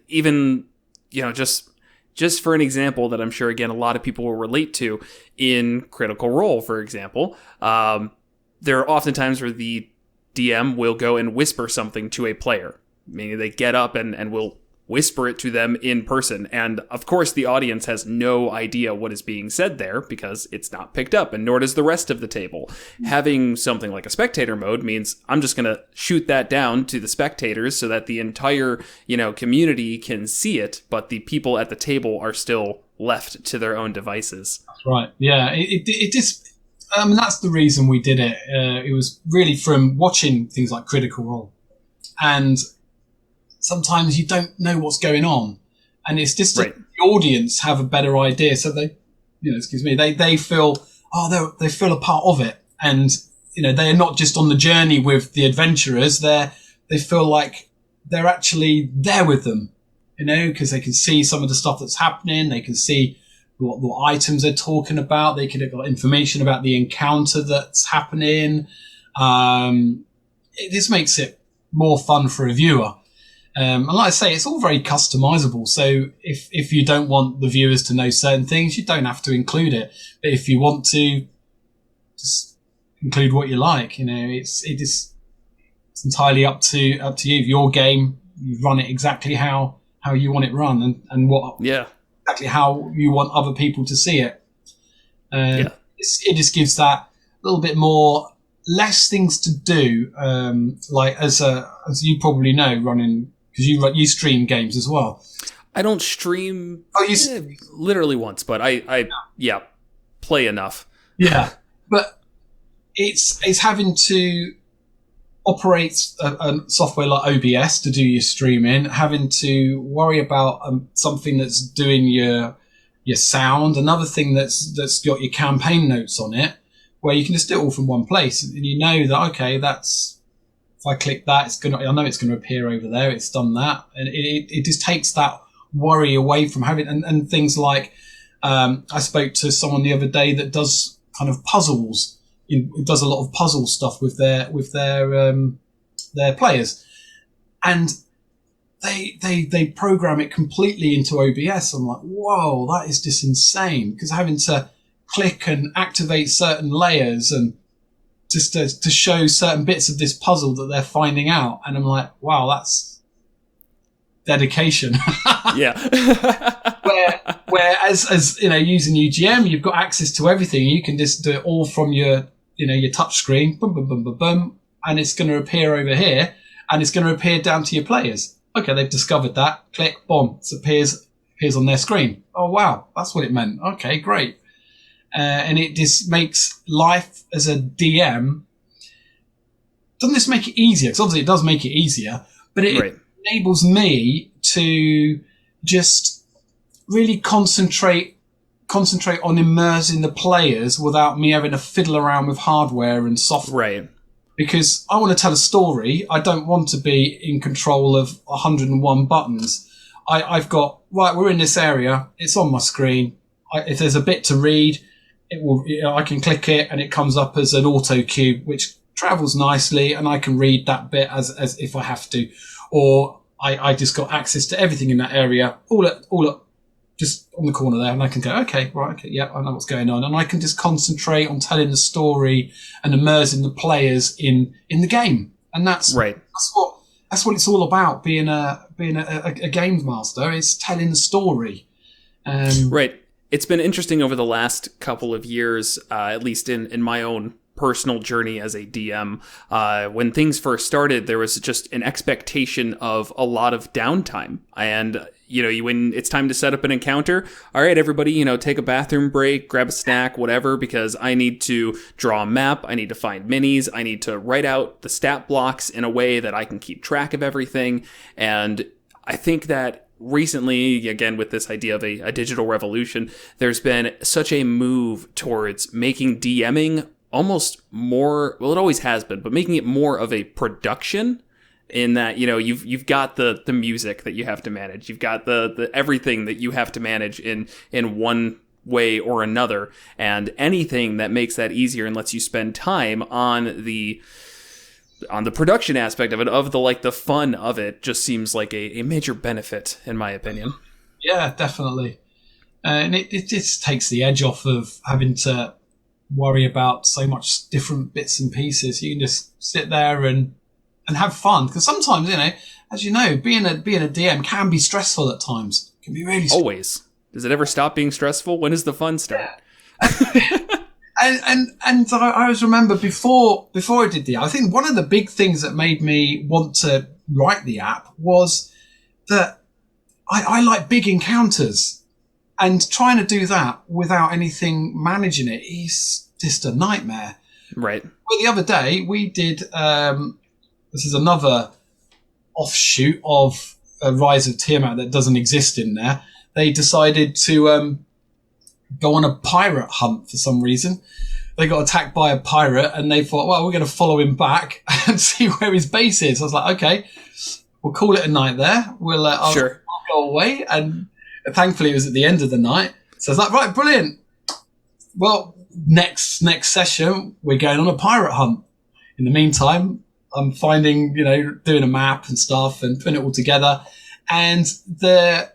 A: Even, you know, just for an example that I'm sure, again, a lot of people will relate to, in Critical Role, for example, there are often times where the DM will go and whisper something to a player, meaning they get up and will whisper it to them in person. And of course, the audience has no idea what is being said there because it's not picked up, and nor does the rest of the table. Having something like a spectator mode means I'm just going to shoot that down to the spectators so that the entire, you know, community can see it, but the people at the table are still left to their own devices.
B: That's right. Yeah, it just, that's the reason we did it. It was really from watching things like Critical Role, and sometimes you don't know what's going on, and it's just
A: right.
B: The audience have a better idea, so they, you know, they feel they feel a part of it, and you know they're not just on the journey with the adventurers. They feel like they're actually there with them, you know, because they can see some of the stuff that's happening. They can see what items they're talking about. They can get information about the encounter that's happening. It just makes it more fun for a viewer. And like I say, it's all very customizable. So if you don't want the viewers to know certain things, you don't have to include it. But if you want to, just include what you like. You know, it's entirely up to you. Your game, you run it exactly how you want it run, and what exactly how you want other people to see it. It just gives that little bit more, less things to do. Like as you probably know, running. Because you stream games as well.
A: I don't stream literally once, but I play enough.
B: Yeah, but it's having to operate a software like OBS to do your streaming, having to worry about something that's doing your sound, another thing that's got your campaign notes on it, where you can just do it all from one place, and you know that okay, that's. If I click that, I know it's gonna appear over there. It's done that, and it just takes that worry away from having and things like I spoke to someone the other day that does kind of puzzles. It does a lot of puzzle stuff with their players, and they program it completely into OBS. I'm like, whoa, that is just insane, because having to click and activate certain layers and just to show certain bits of this puzzle that they're finding out. And I'm like, wow, that's dedication.
A: Yeah.
B: where as you know, using UGM, you've got access to everything. You can just do it all from your touch screen, boom, boom, boom, boom, boom, and it's going to appear over here. and it's going to appear down to your players. Okay, they've discovered that. Click, boom, it appears on their screen. Oh, wow, that's what it meant. Okay, great. And it just makes life as a DM. Doesn't this make it easier? Because obviously it does make it easier, but it enables me to just really concentrate on immersing the players without me having to fiddle around with hardware and software.
A: Right.
B: Because I want to tell a story. I don't want to be in control of 101 buttons. I've got, right, we're in this area. It's on my screen. If there's a bit to read, I can click it and it comes up as an auto cue, which travels nicely, and I can read that bit as if I have to. Or I just got access to everything in that area, all up, just on the corner there, and I can go, okay, yeah, I know what's going on, and I can just concentrate on telling the story and immersing the players in the game, and that's what it's all about. Being a games master is telling the story.
A: Right. It's been interesting over the last couple of years, at least in my own personal journey as a DM. When things first started, there was just an expectation of a lot of downtime. And, when it's time to set up an encounter, all right, everybody, take a bathroom break, grab a snack, whatever, because I need to draw a map. I need to find minis. I need to write out the stat blocks in a way that I can keep track of everything. And I think that recently, again, with this idea of a digital revolution, there's been such a move towards making DMing almost more, well, it always has been, but making it more of a production, in that, you've got the music that you have to manage. You've got the everything that you have to manage in one way or another. And anything that makes that easier and lets you spend time on the production aspect of it, of the fun of it, just seems like a major benefit, in my opinion.
B: Yeah, definitely. And it just takes the edge off of having to worry about so much different bits and pieces. You can just sit there and have fun, because sometimes, as you know, being a DM can be stressful at times. It can be really stressful.
A: Always. Does it ever stop being stressful? When does the fun start?
B: Yeah. and I always remember before I did the app, I think one of the big things that made me want to write the app was that I like big encounters, and trying to do that without anything managing it is just a nightmare.
A: Right.
B: Well, the other day we did, this is another offshoot of Rise of Tiamat that doesn't exist in there. They decided to go on a pirate hunt for some reason. They got attacked by a pirate, and they thought, well, we're going to follow him back and see where his base is. I was like, okay, we'll call it a night there. I'll go away. And thankfully it was at the end of the night. So I was like, right, brilliant. Well, next session, we're going on a pirate hunt. In the meantime, I'm finding, doing a map and stuff and putting it all together. And the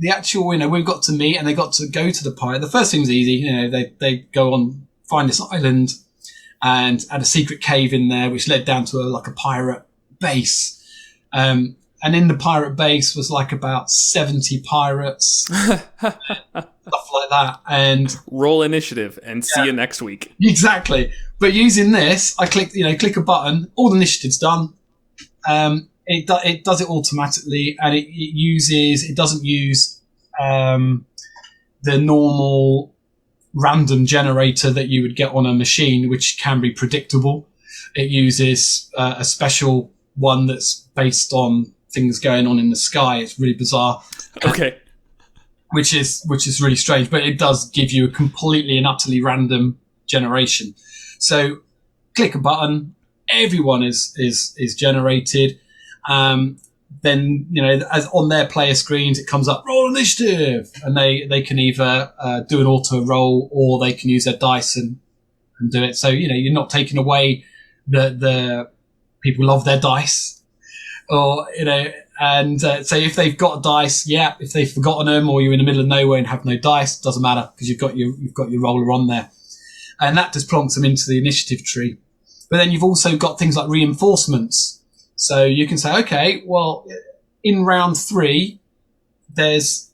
B: actual, we got to meet and they got to go to the pirate. The first thing was easy. They go on, find this island and had a secret cave in there, which led down to a pirate base. And in the pirate base was about 70 pirates, stuff like that. And
A: roll initiative and see you next week.
B: Exactly. But using this, I click a button, all the initiative's done. It does it automatically, and it doesn't use the normal random generator that you would get on a machine, which can be predictable. It uses a special one that's based on things going on in the sky. It's really bizarre.
A: Okay.
B: Which is really strange, but it does give you a completely and utterly random generation. So click a button, everyone is generated. Then, as on their player screens, it comes up, roll initiative. And they can either do an auto roll, or they can use their dice and do it. So, you're not taking away the people love their dice, or, and so if they've got dice, if they've forgotten them, or you're in the middle of nowhere and have no dice, doesn't matter, because you've got your roller on there. And that just plonks them into the initiative tree. But then you've also got things like reinforcements. So you can say, okay, well, in round 3, there's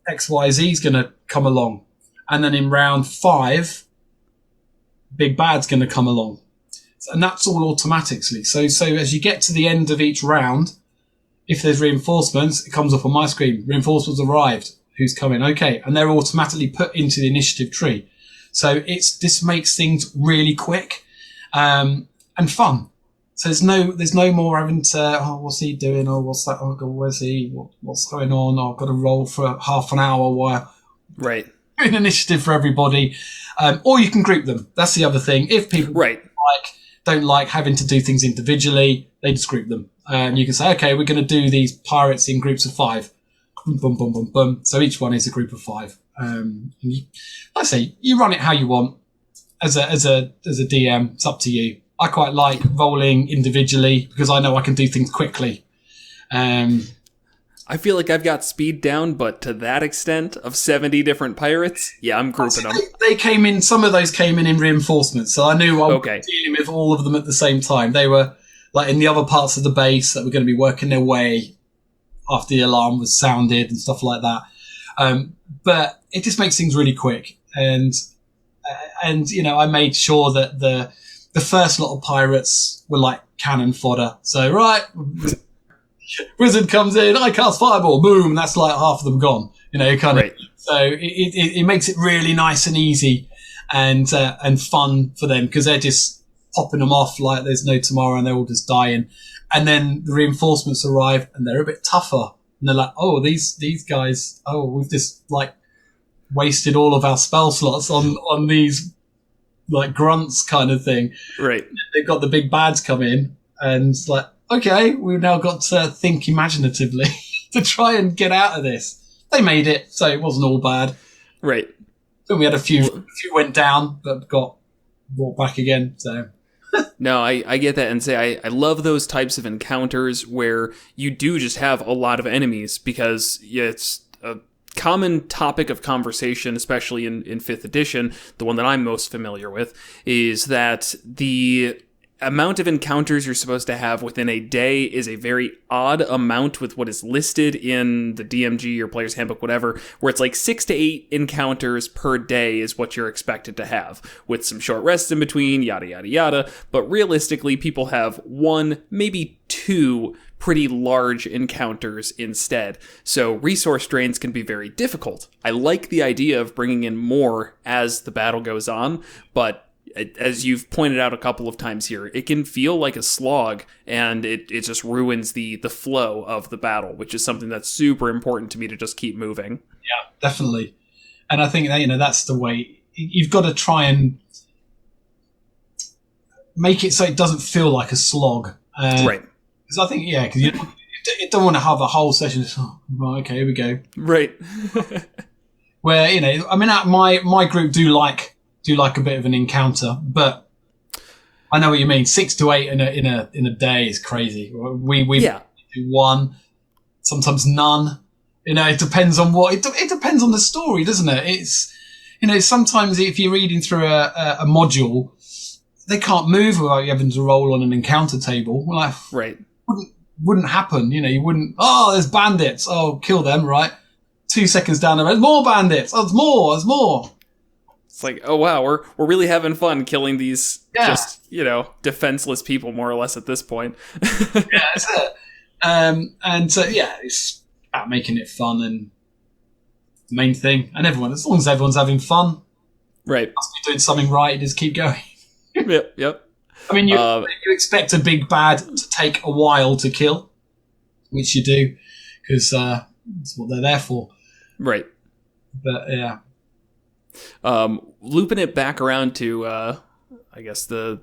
B: XYZ is going to come along. And then in round 5, Big Bad's going to come along. and that's all automatically. So as you get to the end of each round, if there's reinforcements, it comes up on my screen. Reinforcements arrived. Who's coming? Okay. And they're automatically put into the initiative tree. So this makes things really quick, and fun. So there's no more having to, what's he doing? Oh, what's that? Oh, God, where's he? What's going on? Oh, I've got to roll for half an hour while
A: right.
B: an initiative for everybody. Or you can group them. That's the other thing. If people don't like having to do things individually, they just group them. You can say, okay, we're going to do these pirates in groups of 5. Boom, boom, boom, boom, boom. So each one is a group of 5. And you run it how you want. As a DM, it's up to you. I quite like rolling individually because I know I can do things quickly.
A: I feel like I've got speed down, but to that extent of 70 different pirates, yeah, I'm grouping them.
B: They came in, some of those came in reinforcements, so I knew I was dealing with all of them at the same time. They were like in the other parts of the base that were going to be working their way after the alarm was sounded and stuff like that. But it just makes things really quick. And I made sure that the first lot of pirates were like cannon fodder. So, right, wizard comes in, I cast fireball, boom, and that's like half of them gone. So it makes it really nice and easy and fun for them because they're just popping them off like there's no tomorrow and they're all just dying. And then the reinforcements arrive and they're a bit tougher. And they're like, oh, these guys, we've just like wasted all of our spell slots on these like grunts kind of thing.
A: Right.
B: They've got the big bads come in and it's like, okay, we've now got to think imaginatively to try and get out of this. They made it, so it wasn't all bad.
A: Right.
B: Then we had a few went down, but got brought back again. So
A: no, I get that and say I love those types of encounters where you do just have a lot of enemies because it's a common topic of conversation, especially in 5th edition. The one that I'm most familiar with is that the amount of encounters you're supposed to have within a day is a very odd amount with what is listed in the DMG or Player's Handbook, whatever, where it's like 6 to 8 encounters per day is what you're expected to have, with some short rests in between, yada, yada, yada. But realistically, people have 1, maybe 2 pretty large encounters instead. So resource drains can be very difficult. I like the idea of bringing in more as the battle goes on, but as you've pointed out a couple of times here, it can feel like a slog, and it just ruins the flow of the battle, which is something that's super important to me to just keep moving.
B: Yeah, definitely. And I think that, that's the way. You've got to try and make it so it doesn't feel like a slog.
A: Right.
B: Because I think, because you don't want to have a whole session. Okay, here we go.
A: Right.
B: Where, my group do like a bit of an encounter, but I know what you mean. 6 to 8 in a day is crazy. We do 1, sometimes none. It depends on what it depends on the story, doesn't it? It's sometimes if you're reading through a module, they can't move without you having to roll on an encounter table. Like,
A: right,
B: wouldn't happen. You wouldn't. Oh, there's bandits. Oh, kill them. Right. 2 seconds down the road, more bandits. Oh, there's more.
A: It's like, oh wow, we're really having fun killing these just, defenseless people more or less at this point.
B: Yeah, that's it. It's about making it fun and the main thing. And as long as everyone's having fun,
A: right,
B: must be doing something right, just keep going.
A: Yep.
B: I mean, you expect a big bad to take a while to kill, which you do, because that's what they're there for.
A: Right.
B: But, yeah.
A: Looping it back around to, I guess the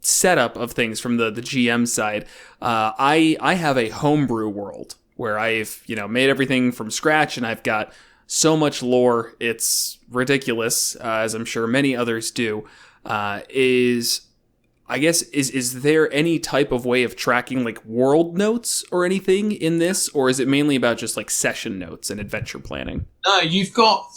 A: setup of things from the GM side, I have a homebrew world where I've, made everything from scratch and I've got so much lore. It's ridiculous, as I'm sure many others do. Is there any type of way of tracking like world notes or anything in this, or is it mainly about just like session notes and adventure planning?
B: No, you've got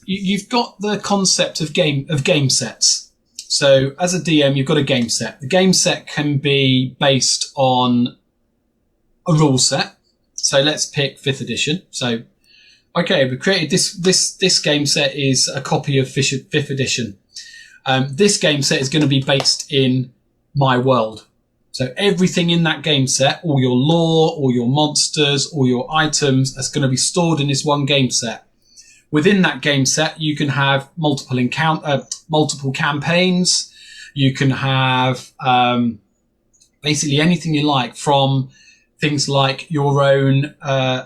B: the concept of game sets. So as a DM, you've got a game set. The game set can be based on a rule set. So let's pick 5th edition. So, okay, we created this game set is a copy of 5th edition. This game set is going to be based in my world. So everything in that game set, all your lore, all your monsters, all your items, that's going to be stored in this one game set. Within that game set, you can have multiple campaigns. You can have basically anything you like, from things like your own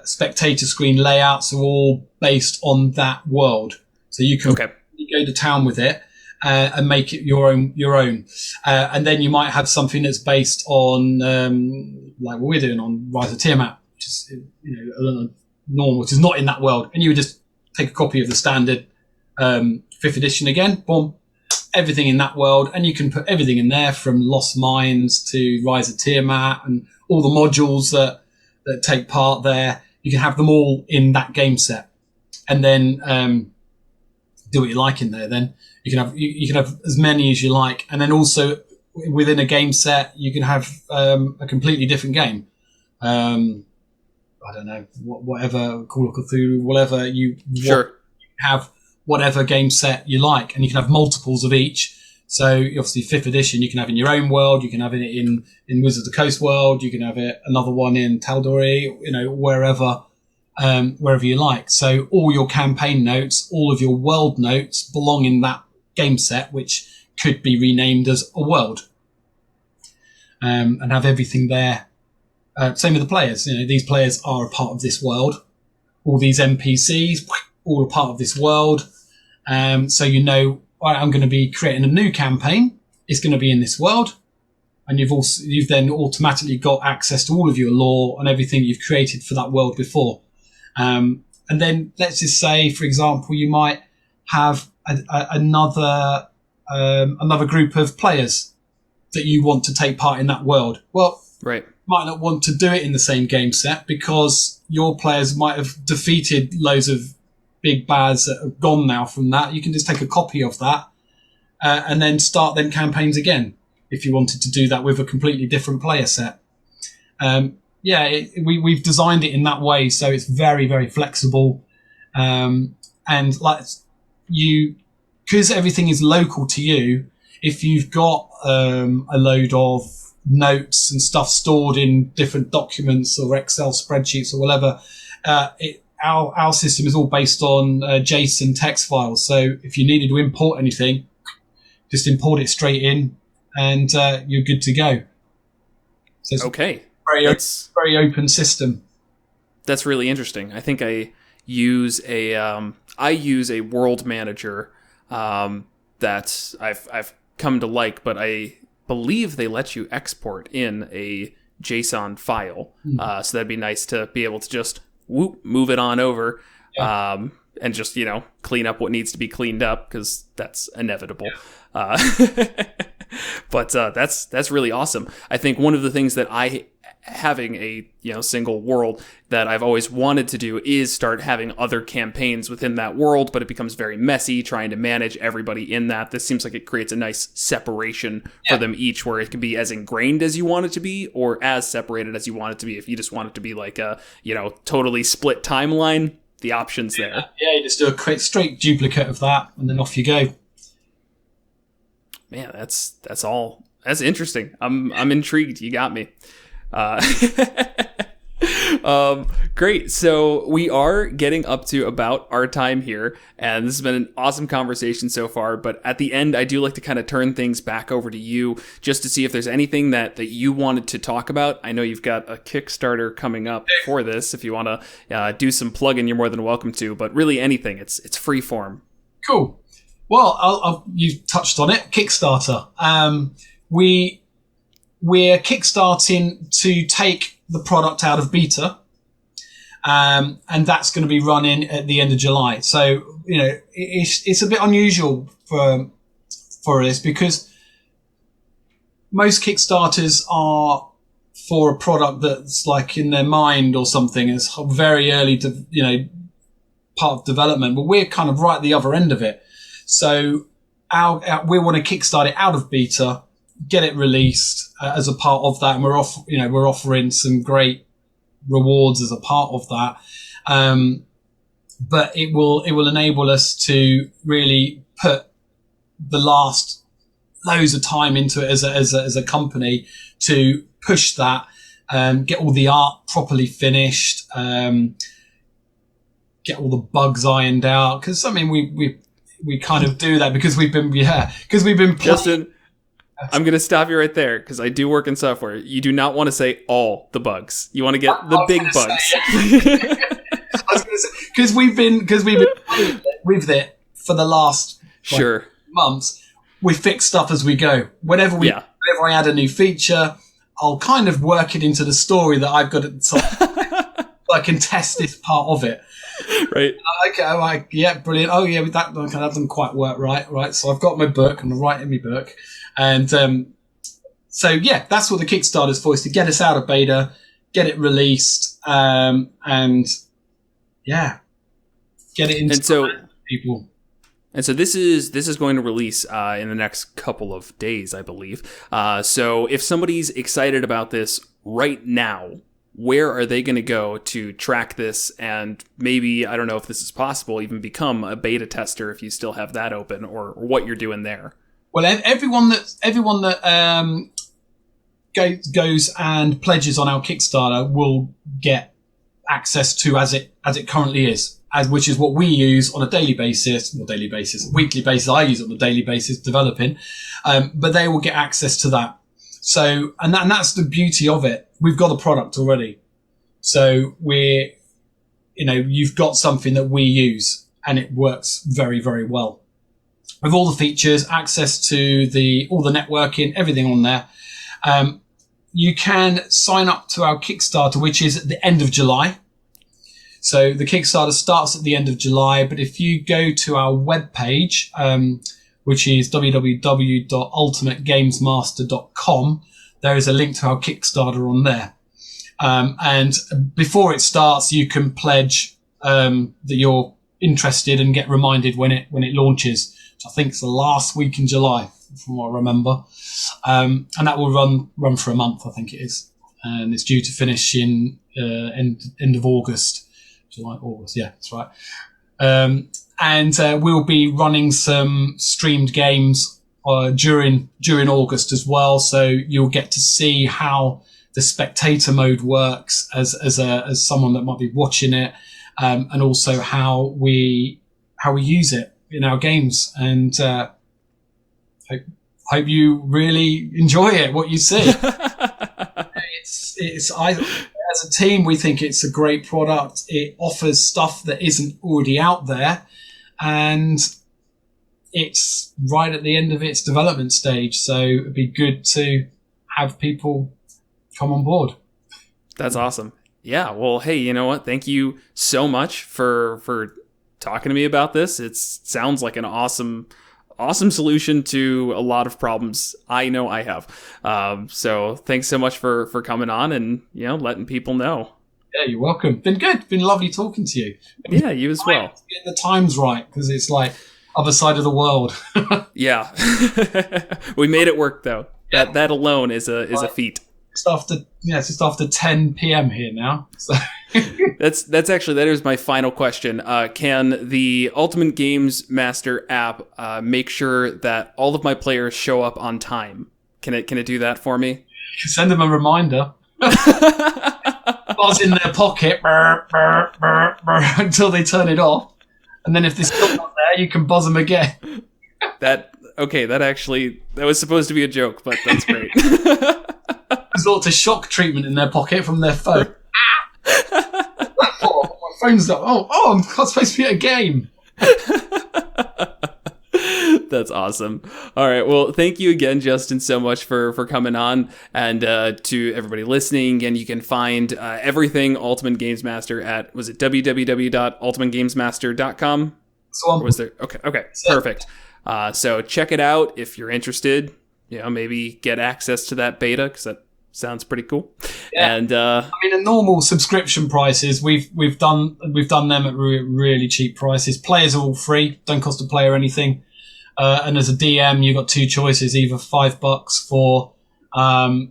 B: spectator screen layouts are all based on that world. So you can go to town with it and make it your own. And then you might have something that's based on, like what we're doing on Rise of Tiamat, which is normal, which is not in that world. And you would just take a copy of the standard 5th edition again, boom, everything in that world, and you can put everything in there from Lost Mines to Rise of Tiamat and all the modules that take part there. You can have them all in that game set, and then do what you like in there. Then you can have as many as you like, and then also within a game set you can have a completely different game. I don't know, whatever, Call of Cthulhu, whatever you have, whatever game set you like, and you can have multiples of each. So obviously 5th edition you can have in your own world, you can have it in Wizards of the Coast world, you can have it another one in Tal'Dorei, wherever you like. So all your campaign notes, all of your world notes belong in that game set, which could be renamed as a world, and have everything there. Same with the players. These players are a part of this world. All these NPCs, all a part of this world. So all right, I'm going to be creating a new campaign. It's going to be in this world, and you've then automatically got access to all of your lore and everything you've created for that world before. And then let's just say, for example, you might have another group of players that you want to take part in that world. Well,
A: right.
B: Might not want to do it in the same game set because your players might have defeated loads of big bads that have gone now from that. You can just take a copy of that and then start them campaigns again if you wanted to do that with a completely different player set. We've designed it in that way, so it's very, very flexible. And because everything is local to you, if you've got a load of notes and stuff stored in different documents or Excel spreadsheets or whatever, our system is all based on JSON text files. So if you needed to import anything, just import it straight in, and you're good to go. So it's very open system.
A: That's really interesting. I think I use a world manager that I've come to like, but I believe they let you export in a JSON file. So that'd be nice to be able to just move it on over, and just, clean up what needs to be cleaned up, because that's inevitable. But that's really awesome. I think one of the things that having a single world that I've always wanted to do is start having other campaigns within that world, but it becomes very messy trying to manage everybody in that. This seems like it creates a nice separation for them each, where it can be as ingrained as you want it to be or as separated as you want it to be. If you just want it to be like a totally split timeline, the options there.
B: Yeah, you just do a quick straight duplicate of that and then off you go.
A: Man, that's interesting. I'm intrigued. You got me. Great. So we are getting up to about our time here, and this has been an awesome conversation so far. But at the end, I do like to kind of turn things back over to you just to see if there's anything that you wanted to talk about. I know you've got a Kickstarter coming up for this. If you want to do some plugging, you're more than welcome to. But really, anything. It's free form.
B: Cool. Well, you touched on it. Kickstarter. We're kickstarting to take the product out of beta, and that's going to be running at the end of July. So it's a bit unusual for this, because most Kickstarters are for a product that's like in their mind or something. It's very early to part of development, but we're kind of right at the other end of it. So we want to kickstart it out of beta, get it released as a part of that, and we're offering some great rewards as a part of that. But it will enable us to really put the last loads of time into it as a company to push that, get all the art properly finished, get all the bugs ironed out. Because I mean, we kind of do that because we've been
A: Justin, I'm going to stop you right there because I do work in software. You do not want to say all the bugs. You want to get the big bugs.
B: I was going to say, because we've been with it for the last months. We fix stuff as we go. Whenever I add a new feature, I'll kind of work it into the story that I've got at the top. So I can test this part of it.
A: Right.
B: Okay. I'm like, yeah, brilliant. Oh yeah, that doesn't quite work. Right. So I've got my book and I'm writing my book. And so yeah, that's what the Kickstarter's for, is to get us out of beta, get it released, and yeah, get it into people.
A: And so this is going to release in the next couple of days, I believe. So if somebody's excited about this right now, where are they going to go to track this? And maybe, I don't know if this is possible, even become a beta tester if you still have that open, or what you're doing there.
B: Well, everyone that goes and pledges on our Kickstarter will get access to as it currently is, which is what we use on a weekly basis. I use it on a daily basis developing, but they will get access to that. So, and that's the beauty of it. We've got a product already, so you've got something that we use, and it works very, very well. With all the features, access to all the networking, everything on there. You can sign up to our Kickstarter, which is at the end of July. So the Kickstarter starts at the end of July, but if you go to our webpage, which is www.ultimategamesmaster.com, there is a link to our Kickstarter on there. And before it starts, you can pledge that you're interested and get reminded when it launches. I think it's the last week in July, from what I remember. And that will run for a month, I think it is. And it's due to finish in end of August. July, August, yeah, that's right. And we'll be running some streamed games during August as well. So you'll get to see how the spectator mode works as someone that might be watching it, and also how we use it in our games, and hope you really enjoy it, what you see. As a team, we think it's a great product. It offers stuff that isn't already out there, and it's right at the end of its development stage. So it'd be good to have people come on board.
A: That's awesome. Yeah. Well, hey, you know what? Thank you so much for talking to me about this. It sounds like an awesome solution to a lot of problems I know I have. So thanks so much for coming on and, letting people know.
B: Yeah, you're welcome. Been good. Been lovely talking to you.
A: Yeah, you as well.
B: Getting the times right, because it's like other side of the world.
A: Yeah. We made it work though. Yeah. That alone is a feat.
B: It's just after 10 p.m. here now. So.
A: That is my final question. Can the Ultimate Games Master app make sure that all of my players show up on time? Can it do that for me?
B: You can send them a reminder. Buzz in their pocket until they turn it off, and then if they're still not there, you can buzz them again.
A: That was supposed to be a joke, but that's great.
B: Resort to shock treatment in their pocket from their phone. My phone's up. I'm supposed to be at a game.
A: That's awesome. All right. Well, thank you again, Justin, so much for coming on. And to everybody listening, again, you can find everything Ultimate Games Master at, was it www.ultimategamesmaster.com? Or was there? Okay. Perfect. So check it out if you're interested. Maybe get access to that beta, because that sounds pretty cool. Yeah. And
B: the normal subscription prices, we've done them at really cheap prices. Players are all free, don't cost a player anything. And as a DM, you've got two choices: either $5 for all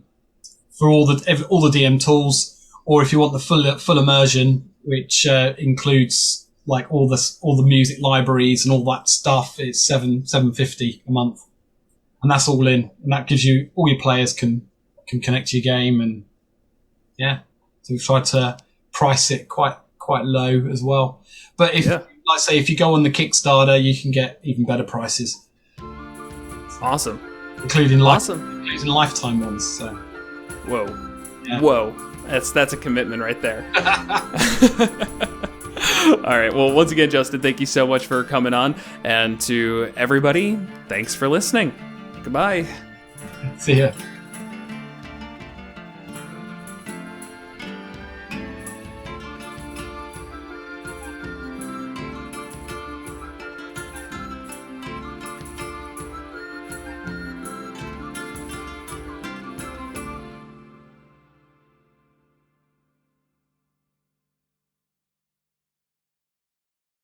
B: the DM tools, or if you want the full immersion, which includes like all the music libraries and all that stuff. It's $7.50 a month, and that's all in, and that gives you all your players can connect to your game, and yeah. So we've tried to price it quite low as well. But if, like I say, if you go on the Kickstarter, you can get even better prices.
A: Awesome.
B: Including lifetime ones. So.
A: Whoa.
B: Yeah.
A: Whoa. That's a commitment right there. All right. Well, once again, Justin, thank you so much for coming on. And to everybody, thanks for listening. Goodbye.
B: See ya.